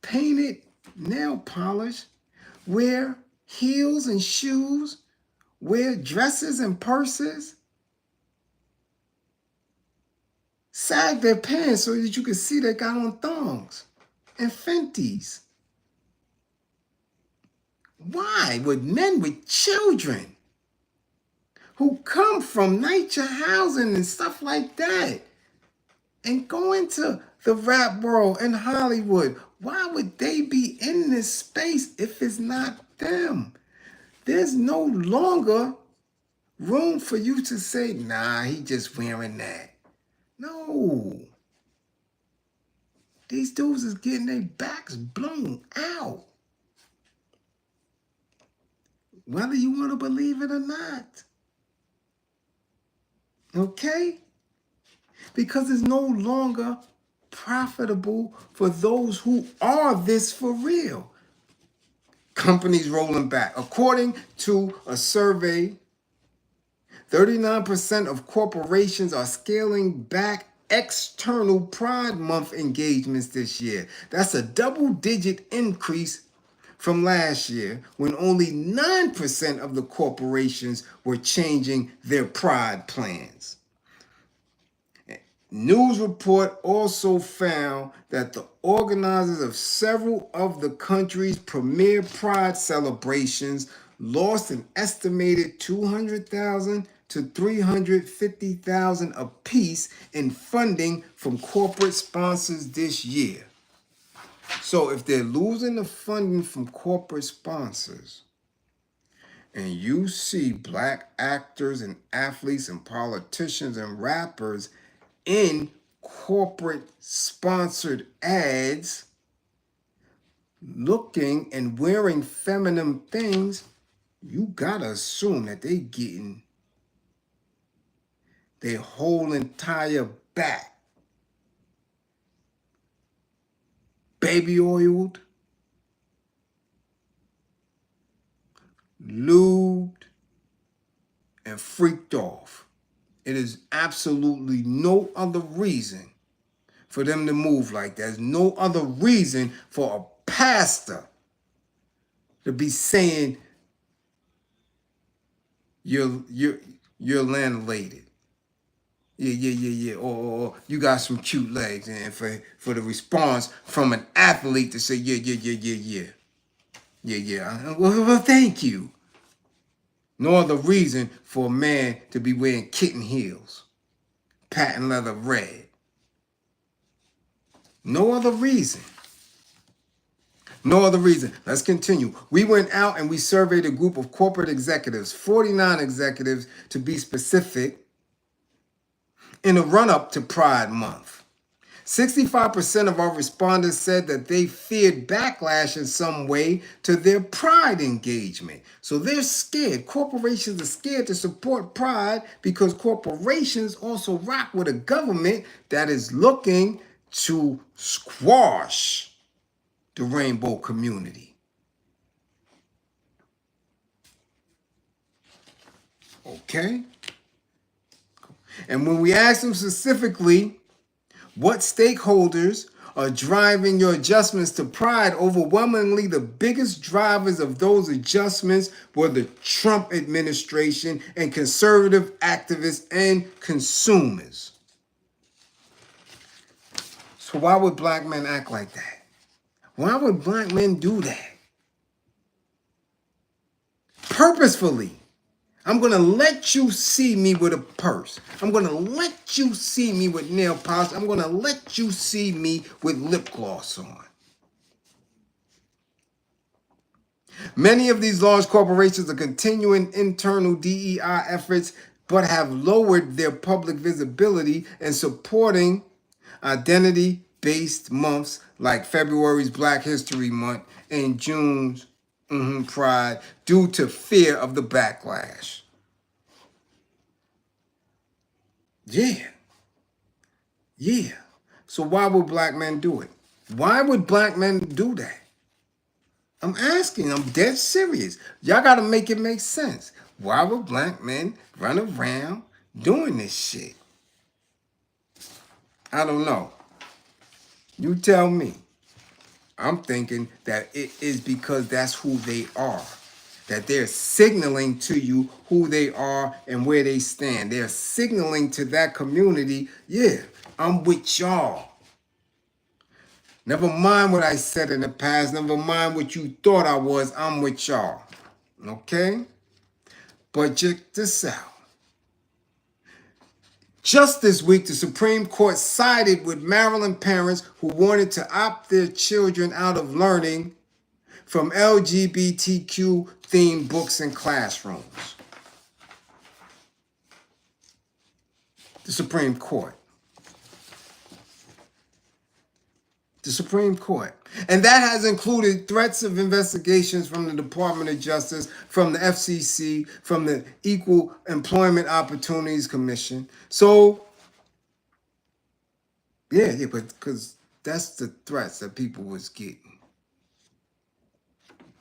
S1: painted nail polish, wear heels and shoes, wear dresses and purses, sag their pants so that you can see they got on thongs and Fenties? Why would men with children who come from nature housing and stuff like that and go into the rap world and Hollywood, why would they be in this space if it's not them? There's no longer room for you to say, nah, he just wearing that. No. These dudes is getting their backs blown out. Whether you want to believe it or not. Okay? Because it's no longer profitable for those who are this for real. Companies rolling back. According to a survey, 39% of corporations are scaling back external Pride Month engagements this year. That's a double-digit increase from last year when only 9% of the corporations were changing their Pride plans. News report also found that the organizers of several of the country's premier Pride celebrations lost an estimated 200,000 to 350,000 apiece in funding from corporate sponsors this year. So if they're losing the funding from corporate sponsors, and you see black actors and athletes and politicians and rappers in corporate sponsored ads looking and wearing feminine things, you gotta assume that they getting their whole entire back baby oiled, lubed, and freaked off. It is absolutely no other reason for them to move like that. There's no other reason for a pastor to be saying you're landlady. Yeah. Or you got some cute legs, and for the response from an athlete to say, yeah. Well, thank you. No other reason for a man to be wearing kitten heels, patent leather red. No other reason. No other reason. Let's continue. We went out and we surveyed a group of corporate executives, 49 executives to be specific, in a run-up to Pride Month. 65% of our respondents said that they feared backlash in some way to their Pride engagement. So they're scared. Corporations are scared to support Pride because corporations also rock with a government that is looking to squash the rainbow community. Okay? And when we asked them specifically, what stakeholders are driving your adjustments to Pride? Overwhelmingly, the biggest drivers of those adjustments were the Trump administration and conservative activists and consumers. So why would black men act like that? Why would black men do that? Purposefully. I'm going to let you see me with a purse. I'm going to let you see me with nail polish. I'm going to let you see me with lip gloss on. Many of these large corporations are continuing internal DEI efforts, but have lowered their public visibility and supporting identity-based months like February's Black History Month and June's Pride due to fear of the backlash. Yeah. So why would black men do it? Why would black men do that? I'm asking. I'm dead serious. Y'all got to make it make sense. Why would black men run around doing this shit? I don't know. You tell me. I'm thinking that it is because that's who they are. That they're signaling to you who they are and where they stand. They're signaling to that community, yeah, I'm with y'all. Never mind what I said in the past. Never mind what you thought I was. I'm with y'all. Okay? But check this out. Just this week, the Supreme Court sided with Maryland parents who wanted to opt their children out of learning from LGBTQ-themed books in classrooms. The Supreme Court. The Supreme Court. And that has included threats of investigations from the Department of Justice, from the FCC, from the Equal Employment Opportunities Commission. So, yeah, but because that's the threats that people was getting.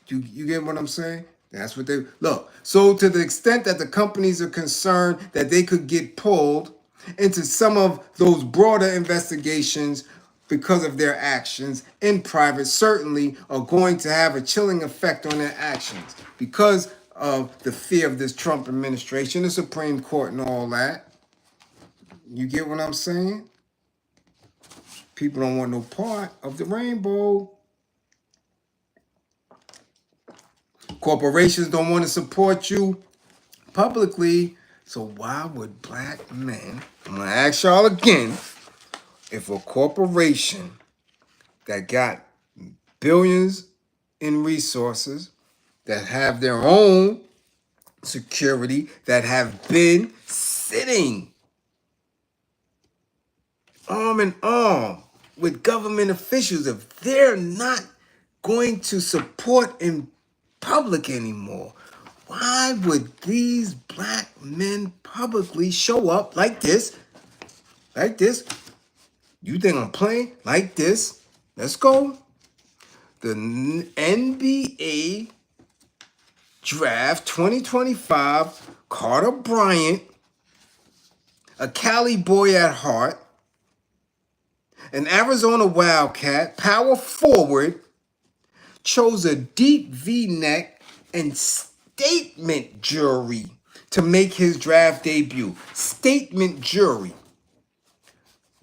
S1: You get what I'm saying? That's what they look. So to the extent that the companies are concerned that they could get pulled into some of those broader investigations because of their actions in private, certainly are going to have a chilling effect on their actions because of the fear of this Trump administration, the Supreme Court, and all that. You get what I'm saying? People don't want no part of the rainbow. Corporations don't want to support you publicly. So why would black men, I'm going to ask y'all again, if a corporation that got billions in resources, that have their own security, that have been sitting arm in arm with government officials, if they're not going to support in public anymore, why would these black men publicly show up like this? Like this? You think I'm playing? Like this? Let's go. The NBA Draft 2025, Carter Bryant, a Cali boy at heart, an Arizona Wildcat, power forward, chose a deep V-neck and statement jewelry to make his draft debut. Statement jewelry.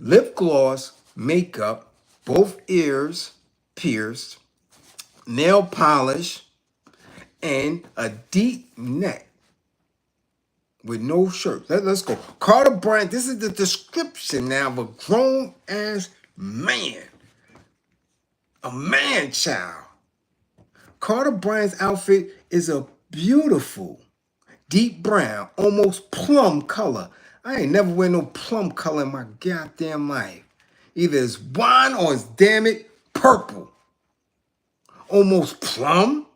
S1: lip gloss, makeup, both ears pierced, nail polish, and a deep neck with no shirt. Let's go. Carter Bryant, this is the description now of a grown-ass man. A man-child. Carter Bryant's outfit is a beautiful, deep brown, almost plum color. I ain't never wear no plum color in my goddamn life. Either it's wine or it's, damn it, purple. Almost plum?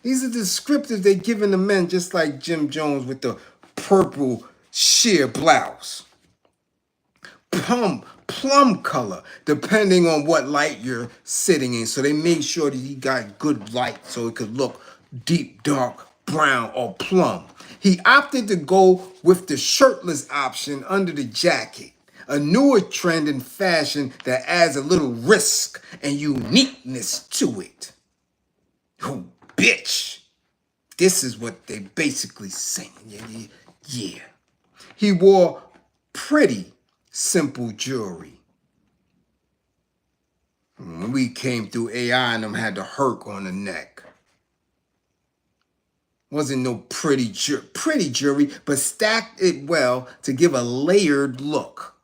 S1: These are the descriptors they giving the men, just like Jim Jones with the purple sheer blouse. Plum color, depending on what light you're sitting in. So they made sure that he got good light so it could look deep, dark, brown, or plum. He opted to go with the shirtless option under the jacket, a newer trend in fashion that adds a little risk and uniqueness to it. Oh, bitch. This is what they basically saying. Yeah. He wore pretty simple jewelry. When we came through AI and them had the herc on the neck. Wasn't no pretty jewelry, but stacked it well to give a layered look.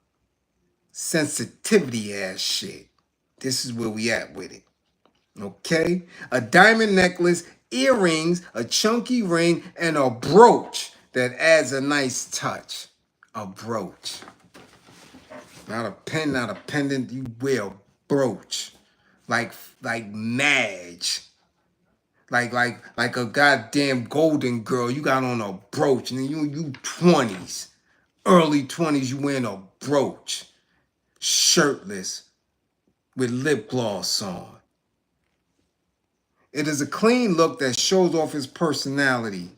S1: Sensitivity ass shit. This is where we at with it. Okay? A diamond necklace, earrings, a chunky ring, and a brooch that adds a nice touch. A brooch. Not a pen, not a pendant. You wear a brooch. Like Madge. Like a goddamn golden girl. You got on a brooch. And then you 20s. Early 20s, you wearing a brooch. Shirtless. With lip gloss on. It is a clean look that shows off his personality.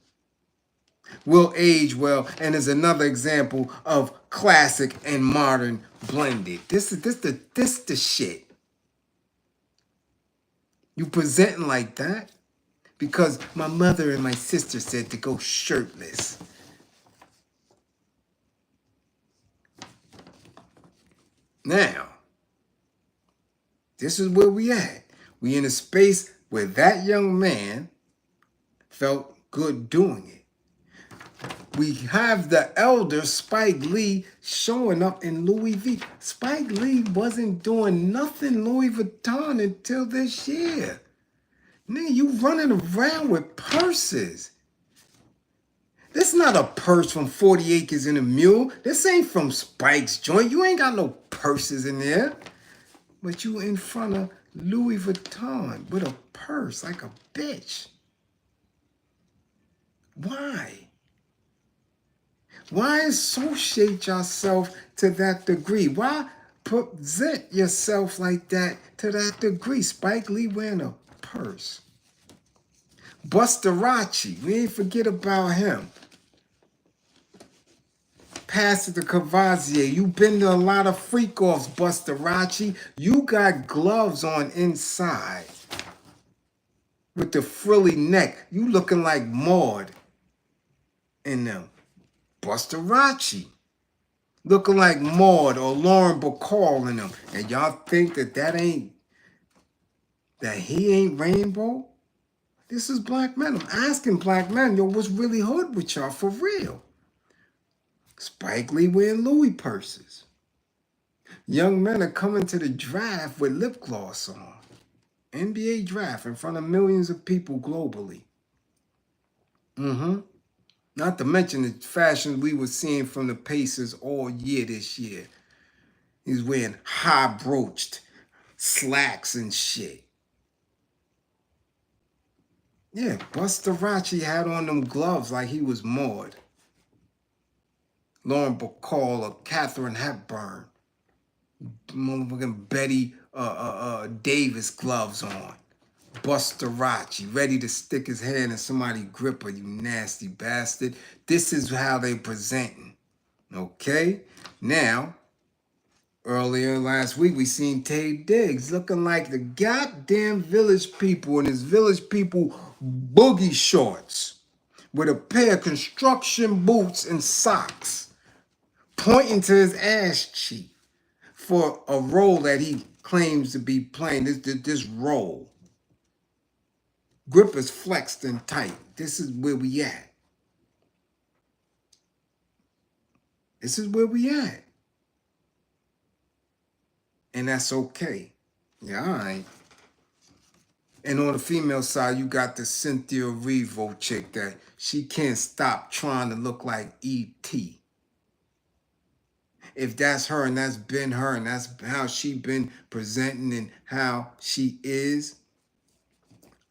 S1: Will age well, and is another example of classic and modern blended. This the shit. You presenting like that because my mother and my sister said to go shirtless. Now, this is where we at. We in a space where that young man felt good doing it. We have the elder Spike Lee showing up in Louis V. Spike Lee wasn't doing nothing Louis Vuitton until this year. Nigga, you running around with purses. This not a purse from 40 Acres and a Mule. This ain't from Spike's joint. You ain't got no purses in there. But you in front of Louis Vuitton with a purse like a bitch. Why? Why associate yourself to that degree? Why present yourself like that to that degree? Spike Lee wearing a purse. Bustarachi, we ain't forget about him. Pastor the Cavazier, you been to a lot of freak-offs, Bustarachi. You got gloves on inside with the frilly neck. You looking like Maud in them. Bustarachi. Looking like Maud or Lauren Bacall in them. And y'all think that he ain't rainbow? This is black men. I'm asking black men, yo, what's really hood with y'all for real? Spike Lee wearing Louis purses. Young men are coming to the draft with lip gloss on. NBA draft in front of millions of people globally. Not to mention the fashion we were seeing from the Pacers all year this year. He's wearing high broached slacks and shit. Yeah, Bustarachi had on them gloves like he was Maud. Lauren Bacall or Katharine Hepburn. Motherfucking Betty Davis gloves on. Bustarachi, ready to stick his hand in somebody's gripper, you nasty bastard. This is how they presenting. Okay? Now, earlier last week, we seen Tay Diggs looking like the goddamn Village People in his Village People boogie shorts with a pair of construction boots and socks. pointing to his ass cheek for a role that he claims to be playing. This role. Grip is flexed and tight. This is where we at. This is where we at. And that's okay. Yeah, all right. And on the female side, you got the Cynthia Revo chick that she can't stop trying to look like E.T. If that's her and that's been her and that's how she been presenting and how she is,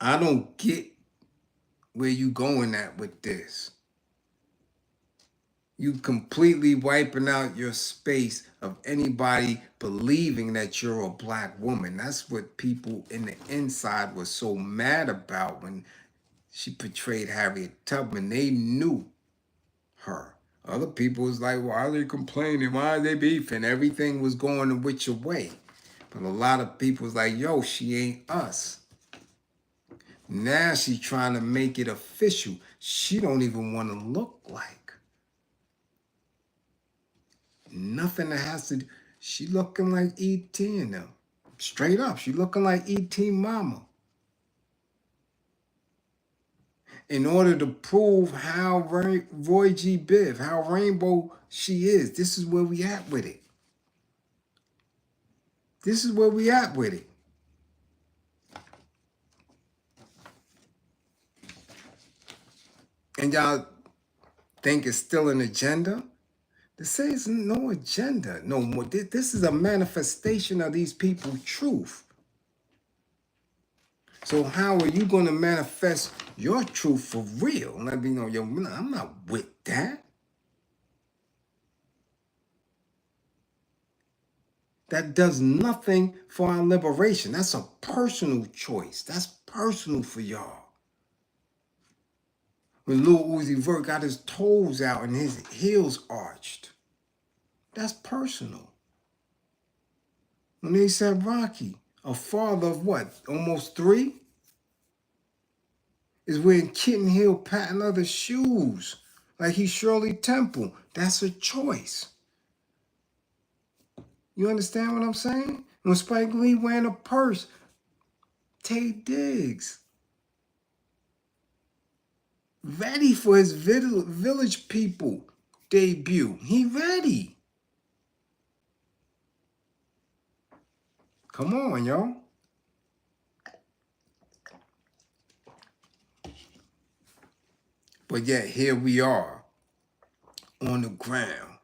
S1: I don't get where you going at with this. You completely wiping out your space of anybody believing that you're a black woman. That's what people in the inside were so mad about when she portrayed Harriet Tubman. They knew her. Other people was like, why are they complaining? Why are they beefing? Everything was going the which way. But a lot of people was like, yo, she ain't us. Now she's trying to make it official. She don't even want to look like nothing that has to do. She looking like E.T. in them. Straight up, she looking like E.T. mama. In order to prove how Roy G. Biv, how rainbow she is, this is where we at with it. This is where we at with it. And y'all think it's still an agenda? This is no agenda no more. This is a manifestation of these people's truth. So how are you going to manifest your truth for real? Let me know, yo, I'm not with that. That does nothing for our liberation. That's a personal choice. That's personal for y'all. When Lil Uzi Vert got his toes out and his heels arched, that's personal. When they said Rocky, a father of what, almost 3? Is wearing kitten heel patent leather shoes like he's Shirley Temple. That's a choice. You understand what I'm saying? When Spike Lee wearing a purse, Tay Diggs ready for his Village People debut. He ready. Come on, y'all. But yet here we are on the ground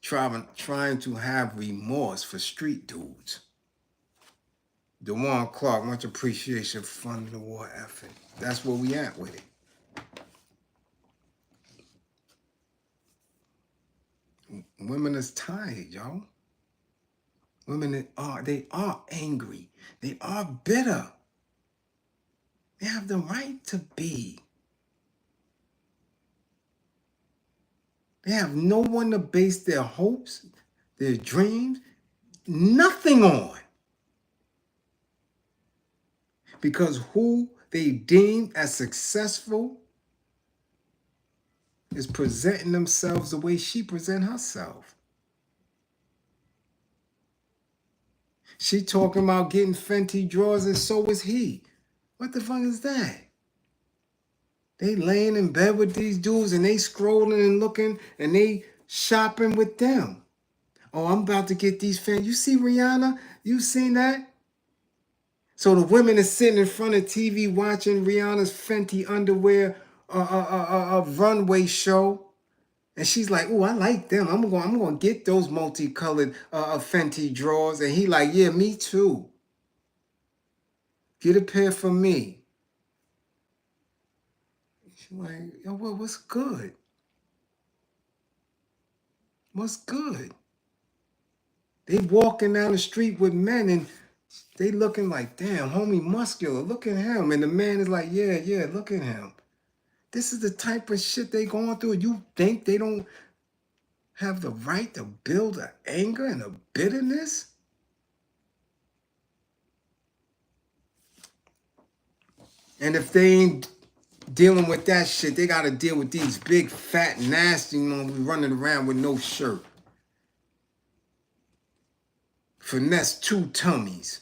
S1: trying to have remorse for street dudes. DeJuan Clark, much appreciation for funding the war effort. That's where we at with it. Women is tired, y'all. Women they are angry. They are bitter. They have the right to be. They have no one to base their hopes, their dreams, nothing on. Because who they deem as successful is presenting themselves the way she present herself. She talking about getting Fenty drawers and so is he. What the fuck is that? They laying in bed with these dudes and they scrolling and looking and they shopping with them. Oh, I'm about to get these Fenty. You see Rihanna? You seen that? So the women are sitting in front of TV watching Rihanna's Fenty underwear runway show. And she's like, "Oh, I like them. I'm gonna get those multicolored Fenty drawers." And he like, "Yeah, me too. Get a pair for me." She's like, "Yo, what's good? What's good?" They walking down the street with men and they looking like, "Damn, homie muscular. Look at him." And the man is like, "Yeah, look at him." This is the type of shit they going through. You think they don't have the right to build an anger and a bitterness? And if they ain't dealing with that shit, they got to deal with these big, fat, nasty ones running around with no shirt. finesse two tummies.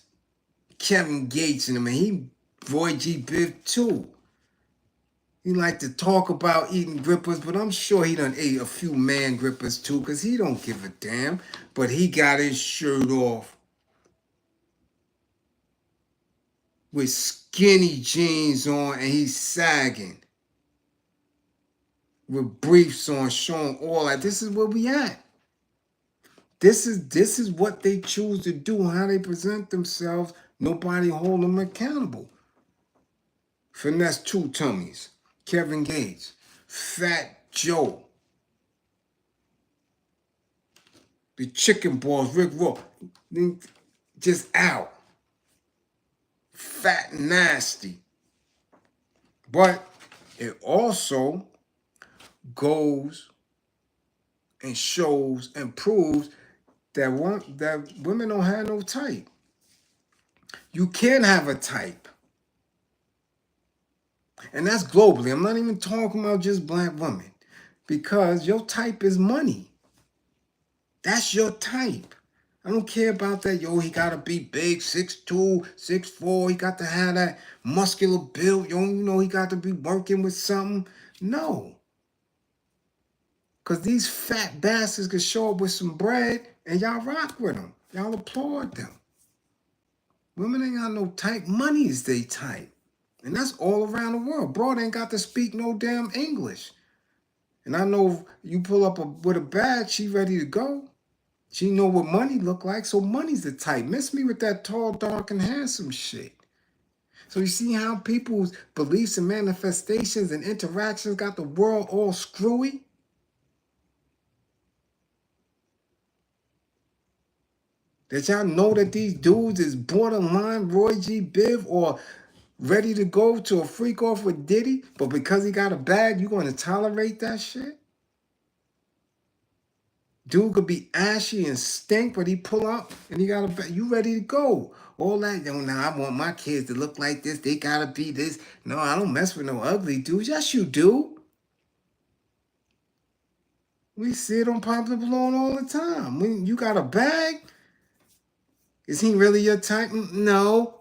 S1: Kevin Gates and him, and he Roy G. Biv too. He like to talk about eating grippers, but I'm sure he done ate a few man grippers too, because he don't give a damn. But he got his shirt off with skinny jeans on, and he's sagging with briefs on, showing all that. This is where we at. This is what they choose to do, how they present themselves. Nobody hold them accountable. Finesse two tummies. Kevin Gates. Fat Joe. The chicken balls, Rick Roll. Just out. Fat and nasty. But it also goes and shows and proves that women don't have no type. You can have a type. And that's globally. I'm not even talking about just black women. Because your type is money. That's your type. I don't care about that. Yo, he got to be big, 6'2", 6'4". He got to have that muscular build. Yo, you know, he got to be working with something. No. Because these fat bastards can show up with some bread and y'all rock with them. Y'all applaud them. Women ain't got no type. Money is they type. And that's all around the world. Broad ain't got to speak no damn English. And I know you pull up with a bag, she ready to go. She know what money look like, so money's the type. Miss me with that tall, dark, and handsome shit. So you see how people's beliefs and manifestations and interactions got the world all screwy? That y'all know that these dudes is borderline Roy G. Biv or ready to go to a freak off with Diddy, but because he got a bag, you going to tolerate that shit? Dude could be ashy and stink, but he pull up and he got a bag. You ready to go? All that, yo, now I want my kids to look like this. They got to be this. No, I don't mess with no ugly dudes. Yes, you do. We see it on Popular Balloon all the time. When you got a bag, is he really your type? No.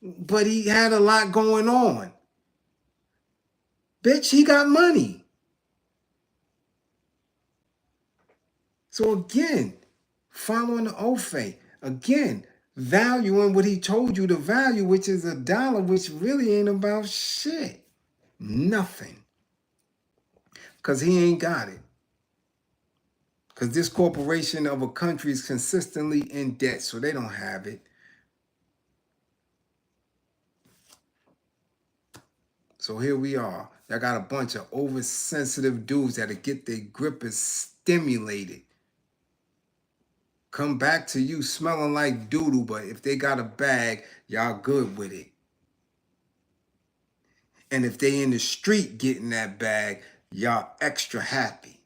S1: But he had a lot going on. Bitch, he got money. So again, following the Ofe, again, valuing what he told you to value, which is $1, which really ain't about shit. Nothing. Because he ain't got it. Because this corporation of a country is consistently in debt, so they don't have it. So here we are. Y'all got a bunch of oversensitive dudes that'll get their grippers stimulated. Come back to you smelling like doodle, but if they got a bag, y'all good with it. And if they in the street getting that bag, y'all extra happy.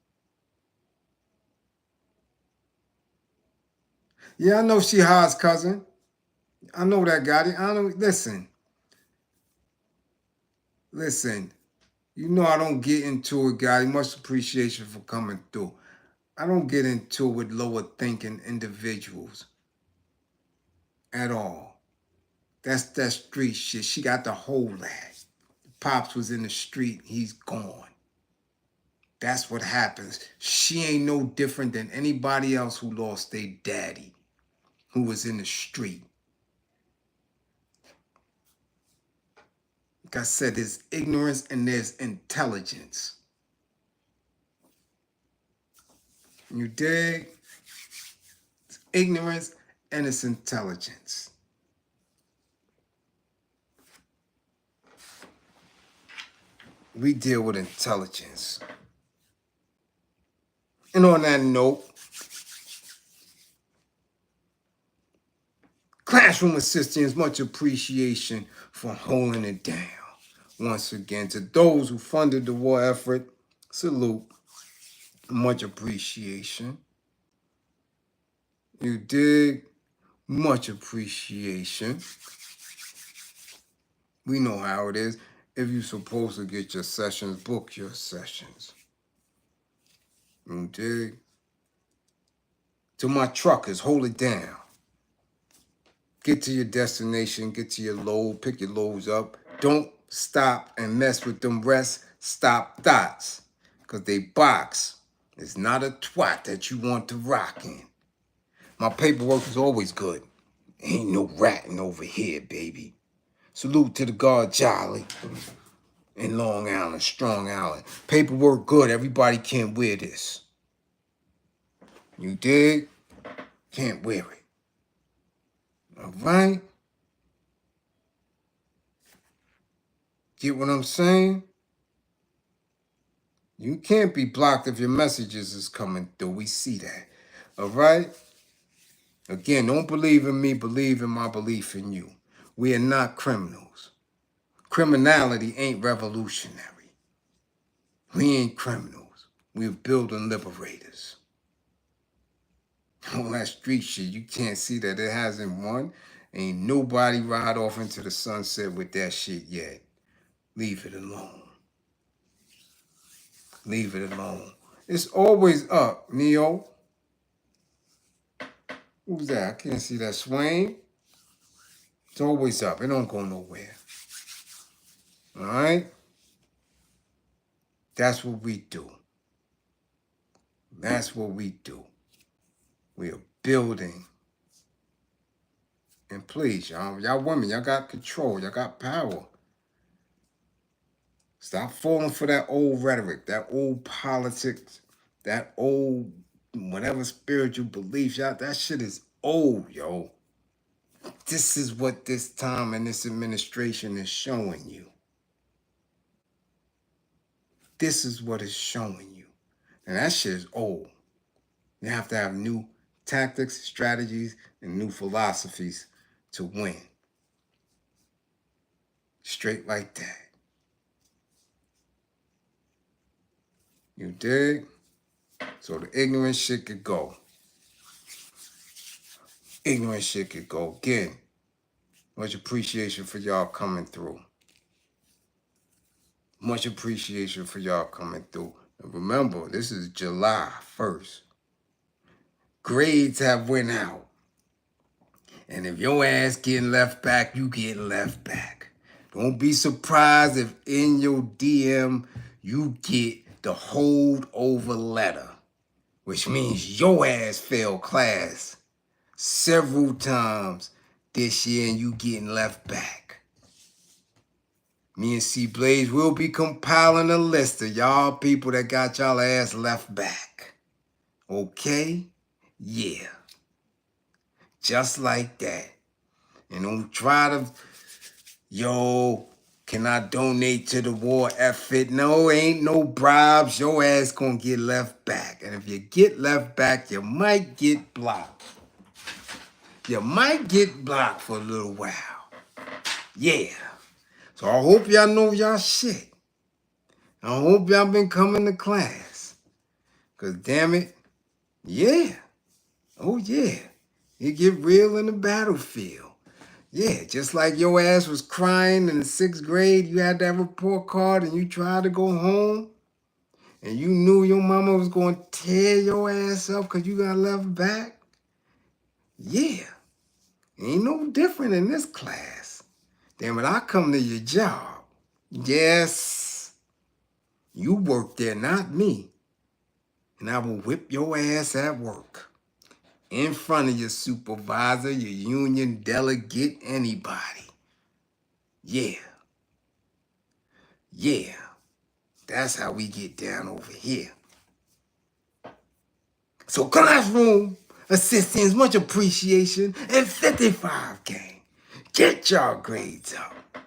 S1: Yeah, I know she Ha's cousin. I know that got it. I don't listen. You know I don't get into it, Gotti. Much appreciation for coming through. I don't get into it with lower thinking individuals at all. That's that street shit. She got the whole that. Pops was in the street. He's gone. That's what happens. She ain't no different than anybody else who lost their daddy, who was in the street. Like I said, there's ignorance and there's intelligence. You dig? It's ignorance and it's intelligence. We deal with intelligence. And on that note, classroom assistants, much appreciation for holding it down. Once again, to those who funded the war effort, salute. Much appreciation. You dig? Much appreciation. We know how it is. If you're supposed to get your sessions, book your sessions. You dig? To my truckers, hold it down. Get to your destination, get to your load, pick your loads up. Don't stop and mess with them rest stop thoughts, because they box. It's not a twat that you want to rock in. My paperwork is always good. Ain't no ratting over here, baby. Salute to the guard Jolly in Long Island, Strong Island. Paperwork good, everybody can't wear this. You dig? Can't wear it. All right? Get what I'm saying? You can't be blocked if your messages is coming through. We see that. All right? Again, don't believe in me. Believe in my belief in you. We are not criminals. Criminality ain't revolutionary. We ain't criminals. We're building liberators. All that street shit, you can't see that it hasn't won. Ain't nobody ride off into the sunset with that shit yet. Leave it alone. Leave it alone. It's always up, Neo. Who's that? I can't see that. Swain? It's always up. It don't go nowhere. All right? That's what we do. That's what we do. We are building. And please, y'all women, y'all got control. Y'all got power. Stop falling for that old rhetoric, that old politics, that old whatever spiritual beliefs. Y'all, that shit is old, yo. This is what this time and this administration is showing you. This is what it's showing you. And that shit is old. You have to have new tactics, strategies, and new philosophies to win. Straight like that. You dig? So the ignorant shit could go. Ignorant shit could go. Again, much appreciation for y'all coming through. Much appreciation for y'all coming through. And remember, this is July 1st. Grades have went out. And if your ass getting left back, you getting left back. Don't be surprised if in your DM you get the holdover letter, which means your ass failed class several times this year and you getting left back. Me and C Bliz will be compiling a list of y'all people that got y'all ass left back. Okay? Yeah. Just like that. And don't try to, yo, can I donate to the war effort? No, ain't no bribes. Your ass gonna get left back. And if you get left back, you might get blocked. You might get blocked for a little while. Yeah. So I hope y'all know y'all shit. I hope y'all been coming to class. Because damn it, yeah. Oh yeah. It get real in the battlefield. Yeah, just like your ass was crying in the 6th grade, you had that report card and you tried to go home and you knew your mama was going to tear your ass up because you got left back. Yeah, ain't no different in this class. Damn it, I come to your job. Yes, you work there, not me. And I will whip your ass at work. In front of your supervisor, your union delegate, anybody. Yeah. Yeah. That's how we get down over here. So classroom assistance, much appreciation, and 55 gang. Get y'all grades up.